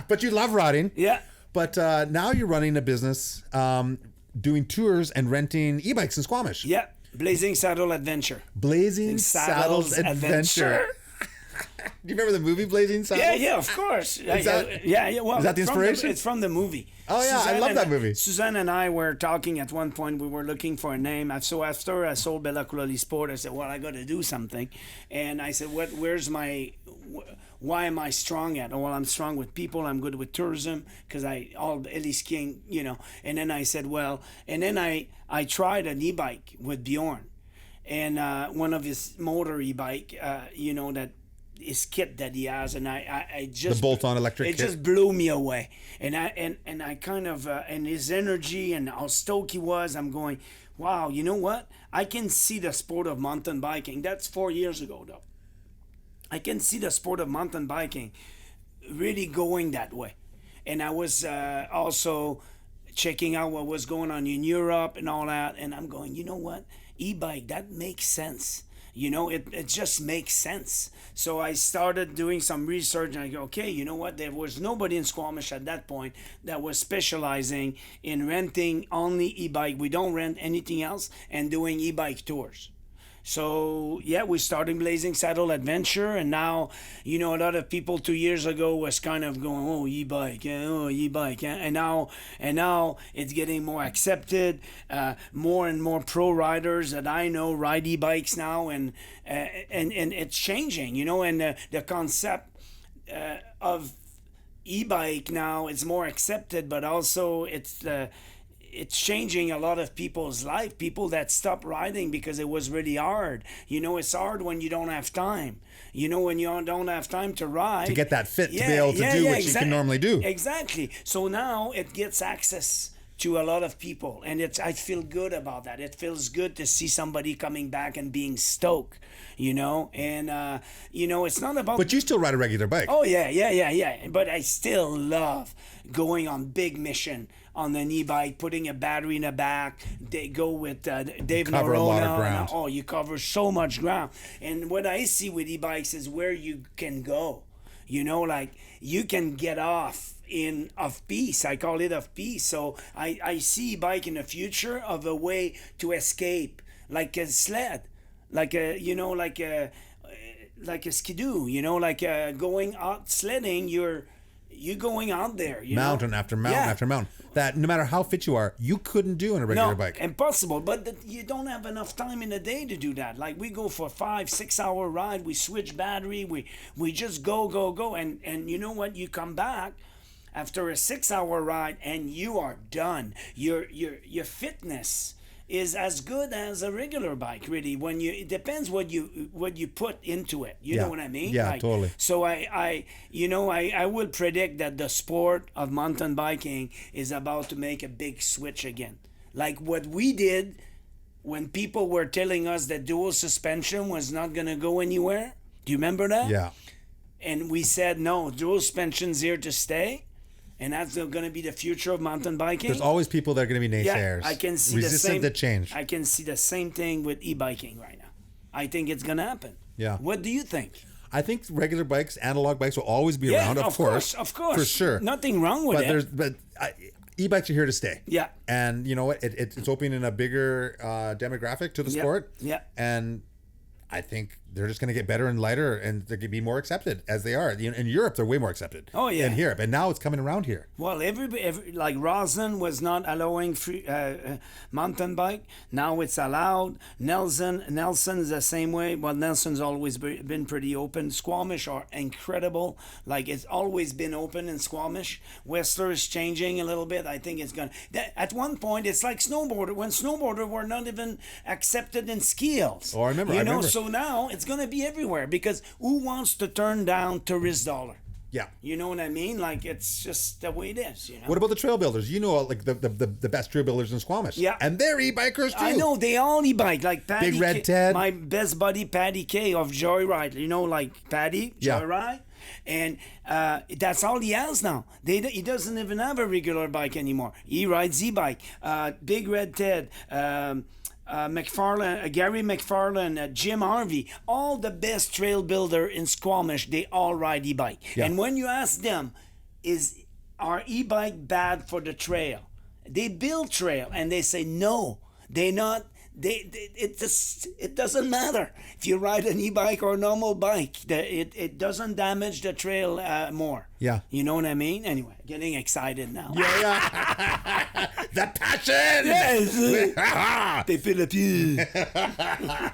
But you love riding. Yeah. But now you're running a business, doing tours and renting e-bikes in Squamish. Yeah. Blazing Saddle Adventure. Blazing Saddles Adventure. Do you remember the movie Blazing Saddles? Yeah, of course. that- yeah. Well, is that the inspiration? It's from the movie. Oh, yeah, I love that movie. Suzanne and I were talking at one point. We were looking for a name. So after I sold Bella Coola Sport, I said, well, I got to do something. And I said, why am I strong at? Oh, well, I'm strong with people. I'm good with tourism because all Heli skiing, you know. And then I said, well, and then I tried an e-bike with Bjorn. And one of his motor e-bike, you know, that his kit that he has, and I just The bolt-on electric it kit. just blew me away, and I kind of and his energy and how stoked he was. I'm going, wow, you know what? I can see the sport of mountain biking. That's 4 years ago, though. I can see the sport of mountain biking really going that way, and I was also checking out what was going on in Europe and all that, and I'm going, you know what? E-bike, that makes sense. You know, it just makes sense. So I started doing some research and I go, okay, you know what? There was nobody in Squamish at that point that was specializing in renting only e-bike. We don't rent anything else, and doing e-bike tours. So yeah, we started Blazing Saddle Adventure, and now, you know, a lot of people 2 years ago was kind of going, oh, e-bike, and now it's getting more accepted. More and more pro riders that I know ride e-bikes now, and it's changing, you know, and the concept of e-bike now is more accepted, but also it's changing a lot of people's life. People that stop riding because it was really hard. You know, it's hard when you don't have time. You know, when you don't have time to ride. To get that fit to be able to do what you can normally do. Exactly. So now it gets access to a lot of people, and I feel good about that. It feels good to see somebody coming back and being stoked, you know, and you know, it's not about. But you still ride a regular bike. Oh yeah. But I still love going on big mission on an e-bike, putting a battery in the back. They go with Dave cover a lot of Norona. ground. Oh, you cover so much ground. And what I see with e-bikes is where you can go. You know, like you can get off of peace. I call it of peace. So I see bike in the future of a way to escape, like a sled, like a skidoo, you know, like going out sledding. You're going out there, you mountain know? After mountain after mountain. That no matter how fit you are, you couldn't do on a regular bike. Impossible. But you don't have enough time in the day to do that. Like we go for 5-6 hour ride. We switch battery. We just go, and you know what? You come back after a 6-hour ride, and you are done. Your fitness is as good as a regular bike, really. It depends what you put into it. You know what I mean? Yeah, totally. So I will predict that the sport of mountain biking is about to make a big switch again. Like what we did when people were telling us that dual suspension was not going to go anywhere. Do you remember that? Yeah. And we said, no, dual suspension's here to stay. And that's going to be the future of mountain biking. There's always people that are going to be naysayers. Yeah, I can see resistant to change. I can see the same thing with e-biking right now. I think it's going to happen. Yeah. What do you think? I think regular bikes, analog bikes will always be around, of course. Of course. For sure. Nothing wrong with it. But e-bikes are here to stay. Yeah. And you know what? It's opening a bigger demographic to the sport. Yeah. And I think they're just going to get better and lighter, and they're going to be more accepted as they are. In Europe, they're way more accepted. Oh, yeah. In Europe, and now it's coming around here. Well, every like Rossland was not allowing free mountain bike. Now it's allowed. Nelson is the same way. Well, Nelson's always been pretty open. Squamish are incredible. Like it's always been open in Squamish. Whistler is changing a little bit. I think it's going to... At one point, it's like snowboarder. When snowboarder were not even accepted in ski hills. Oh, I remember. So now it's going to be everywhere because who wants to turn down tourist dollar? Yeah. You know what I mean? Like it's just the way it is. You know. What about the trail builders? You know, like the best trail builders in Squamish. Yeah. And they're e-bikers too. I know they all e-bike. Like Paddy Big Red Ted. My best buddy Paddy K of Joyride. You know, like Paddy Joyride. And that's all he has now. He doesn't even have a regular bike anymore. He rides e-bike. Big Red Ted. McFarlane, Gary McFarlane, Jim Harvey, all the best trail builder in Squamish, they all ride e-bike. Yeah. And when you ask them, are e-bike bad for the trail? They build trail and they say no, they're not. It doesn't matter if you ride an e-bike or a normal bike. It doesn't damage the trail more. Yeah. You know what I mean? Anyway, getting excited now. Yeah. The passion. Yes. They feel the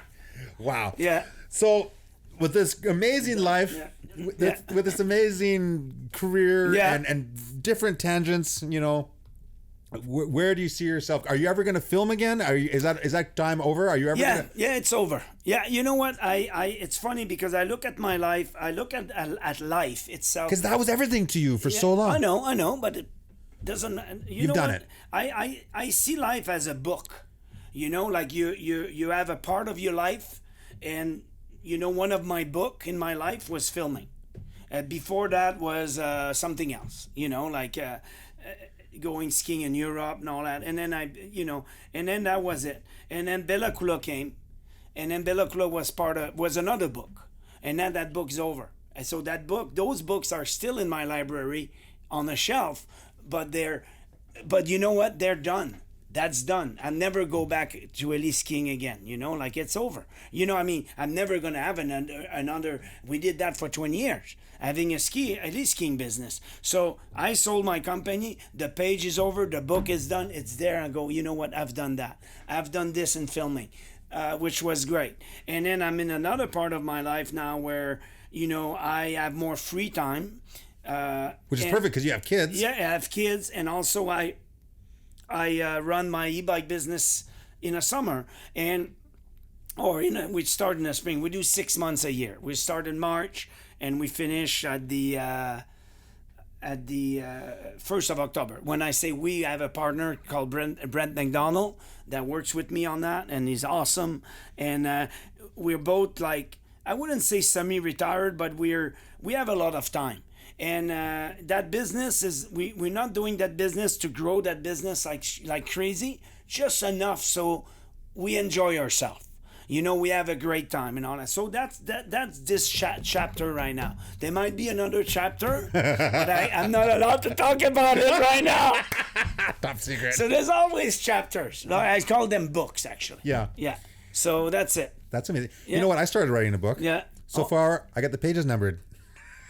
Wow. Yeah. So with this amazing life, with this amazing career and different tangents, you know, where do you see yourself? Are you ever going to film again? Is that time over? Are you ever? Yeah, it's over. Yeah, you know what? It's funny because I look at my life. I look at life itself. Because that was everything to you for so long. I know, but it doesn't. You've done it. I see life as a book. You know, like you have a part of your life, and you know, one of my book in my life was filming. Before that was something else. You know, like. Going skiing in Europe and all that, and then and then that was it. And then Bella Coola came, and then Bella Coola was another book, and then that book's over. And so those books are still in my library on the shelf, but you know what? They're done. That's done. I'll never go back to heli skiing again. You know, like it's over. You know, I mean, I'm never gonna have another. We did that for 20 years, having a heli skiing business. So I sold my company. The page is over. The book is done. It's there. I go. You know what? I've done that. I've done this in filming, which was great. And then I'm in another part of my life now where you know I have more free time. Which is perfect because you have kids. Yeah, I have kids, and also I run my e-bike business in the summer, we start in the spring. We do 6 months a year. We start in March and we finish at the 1st of October. When I say we, I have a partner called Brent McDonald that works with me on that, and he's awesome. And we're both like, I wouldn't say semi-retired, but we have a lot of time. And that business we're not doing that business to grow that business like crazy, just enough so we enjoy ourselves. You know, we have a great time and all that. So that's this chapter right now. There might be another chapter, but I'm not allowed to talk about it right now. Top secret. So there's always chapters. I call them books, actually. Yeah. Yeah. So that's it. That's amazing. Yeah. You know what? I started writing a book. Yeah. So far, I got the pages numbered.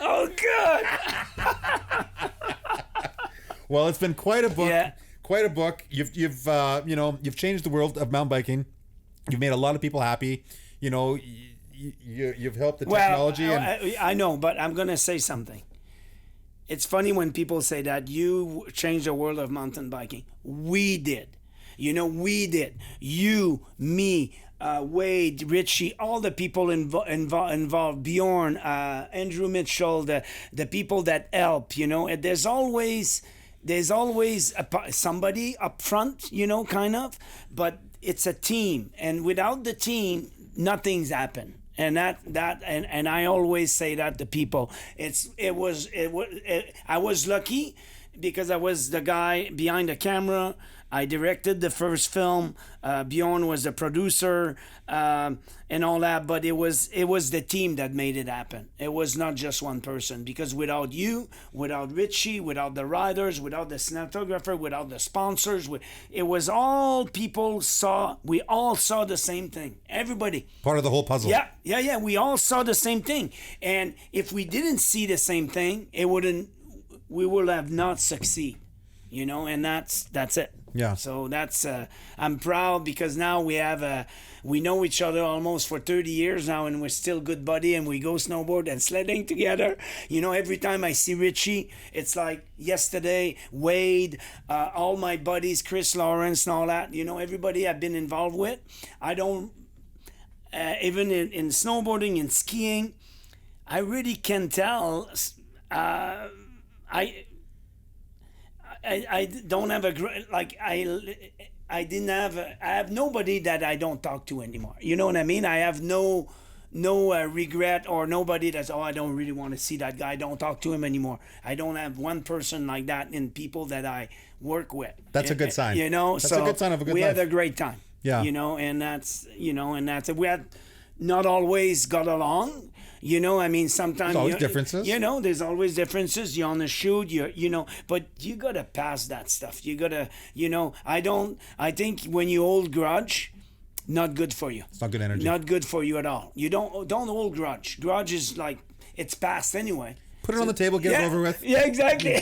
Oh, good. Well, it's been quite a book. Yeah. Quite a book. You've changed the world of mountain biking. You've made a lot of people happy. You know, you've helped the technology. I know, but I'm gonna say something. it's funny when people say that you changed the world of mountain biking. We did. We did. You, me, Wade, Richie, all the people involved, Bjorn, Andrew Mitchell, the people that help, and there's always somebody up front, kind of, but it's a team, and without the team, nothing's happened. And and I always say that to people. I was lucky because I was the guy behind the camera. I directed the first film. Bjorn was the producer, and all that. But it was the team that made it happen. It was not just one person. Because without you, without Richie, without the riders, without the cinematographer, without the sponsors, it was all people saw. We all saw the same thing. Everybody. Part of the whole puzzle. Yeah. We all saw the same thing. And if we didn't see the same thing, we would have not succeed. And that's it. Yeah. So that's I'm proud because now we know each other almost for 30 years now, and we're still good buddy, and we go snowboard and sledding together. Every time I see Richie, it's like yesterday. Wade, all my buddies, Chris Lawrence, and all that. Everybody I've been involved with. I don't even in snowboarding and skiing. I really can tell. I don't have I have nobody that I don't talk to anymore. You know what I mean? I have no regret or nobody that's, I don't really want to see that guy. Don't talk to him anymore. I don't have one person like that in people that I work with. That's a good sign. That's a good sign of a good life. We life. had a great time. Yeah. And that's we had not always got along. Sometimes there's always differences. There's always differences. You're on the shoot, but you gotta pass that stuff. You gotta, I think when you hold grudge, not good for you. It's not good energy. Not good for you at all. You don't hold grudge. Grudge is like, it's past anyway. Put it on the table, get it over with. Yeah, exactly.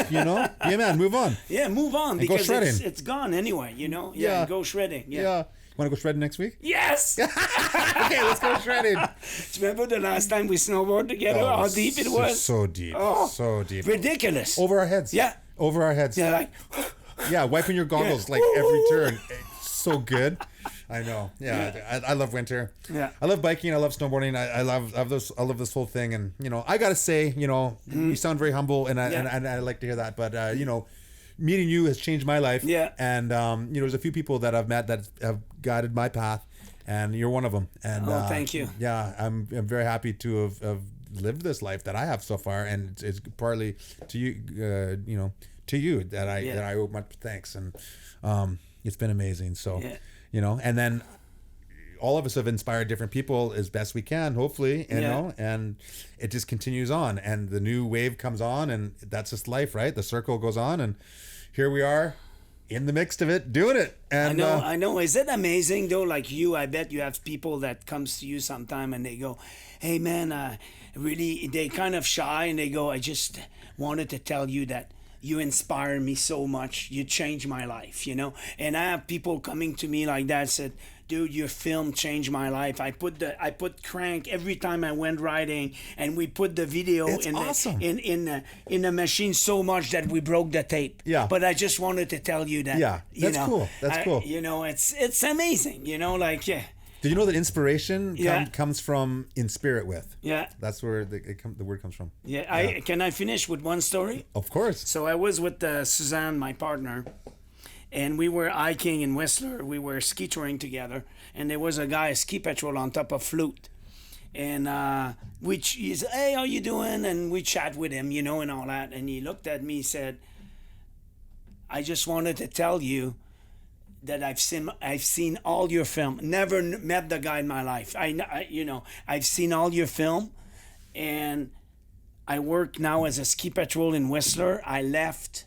Yeah, man, move on. Yeah, move on and because go shredding. It's gone anyway. Yeah, go shredding. Yeah. Want to go shredding next week? Yes. Okay, let's go shredding. Remember the last time we snowboarded together? How deep it was? So deep. Oh, so deep. Ridiculous. Over our heads. Yeah. Over our heads. Yeah, like. Yeah, wiping your goggles like every turn. It's so good. I know. Yeah. I love winter. Yeah. I love biking. I love snowboarding. I love this whole thing. And I gotta say, you sound very humble, and I like to hear that. But meeting you has changed my life. Yeah. And there's a few people that I've met that have guided my path, and you're one of them. And thank you. Yeah, I'm very happy to have lived this life that I have so far, and it's partly to you, that I owe much thanks, and it's been amazing. So, and then all of us have inspired different people as best we can, hopefully, and it just continues on, and the new wave comes on, and that's just life, right? The circle goes on, and here we are in the midst of it, doing it. And I know. Is it amazing though? Like you, I bet you have people that comes to you sometime and they go, "Hey man, really," they kind of shy and they go, "I just wanted to tell you that you inspire me so much. You changed my life," And I have people coming to me like that, said, "Dude, your film changed my life. I put Crank every time I went riding, and we put the video awesome. in the machine so much that we broke the tape." Yeah. But I just wanted to tell you that. Yeah, that's cool. That's cool. It's amazing. Do you know that inspiration comes from in spirit with? Yeah. That's where the word comes from. Yeah. Can I finish with one story? Of course. So I was with Suzanne, my partner, and we were hiking in Whistler. We were ski touring together, and there was a guy, a ski patrol on top of flute. And he said, "Hey, how you doing?" And we chat with him, and all that. And he looked at me, he said, "I just wanted to tell you that I've seen all your film. Never met the guy in my life. I've seen all your film, and I work now as a ski patrol in Whistler. I left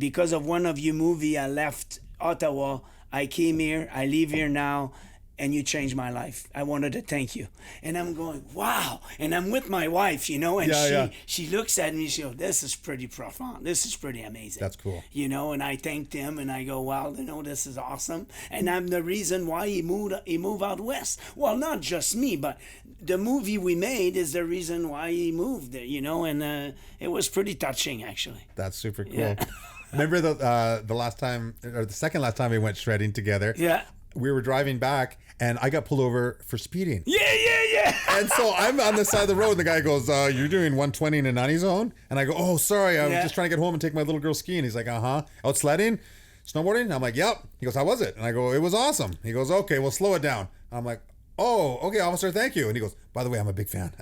because of one of your movie. I left Ottawa. I came here. I live here now, and you changed my life. I wanted to thank you. And I'm going, wow. And I'm with my wife, you know, and she looks at me, she goes, this is pretty profound. This is pretty amazing. That's cool. You know, and I thanked him and I go, wow, you know, this is awesome. And I'm the reason why he moved out west. Well, not just me, but the movie we made is the reason why he moved, you know, and it was pretty touching, actually. That's super cool. Yeah. Remember the last time, or the second last time we went shredding together? Yeah. We were driving back, and I got pulled over for speeding. Yeah. And so I'm on the side of the road, and the guy goes, you're doing 120 in a 90 zone? And I go, oh, sorry, I was just trying to get home and take my little girl skiing. He's like, uh-huh. Out sledding? Snowboarding? I'm like, yep. He goes, how was it? And I go, it was awesome. He goes, okay, well, slow it down. I'm like, oh, okay, officer, thank you. And he goes, by the way, I'm a big fan.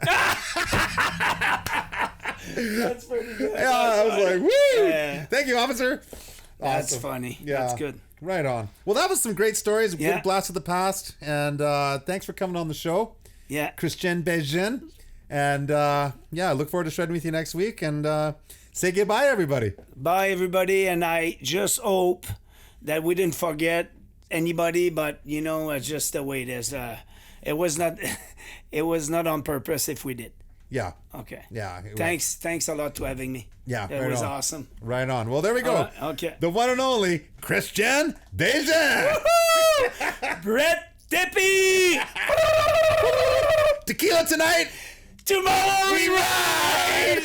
That's pretty good. Yeah, I was like, woo! Yeah. Thank you, officer. That's funny. Yeah. That's good. Right on. Well, that was some great stories. Good blast of the past. And thanks for coming on the show. Yeah. Christian Beijing. And look forward to shredding with you next week. And say goodbye, everybody. Bye, everybody. And I just hope that we didn't forget anybody, but you know, it's just the way it is. It was not on purpose if we did. Yeah. Okay. Yeah. Thanks a lot to having me. Yeah. It was awesome. Right on. Well, there we go. Okay. The one and only Christian Beijing. Brett Tippie. Tequila tonight. Tomorrow we ride.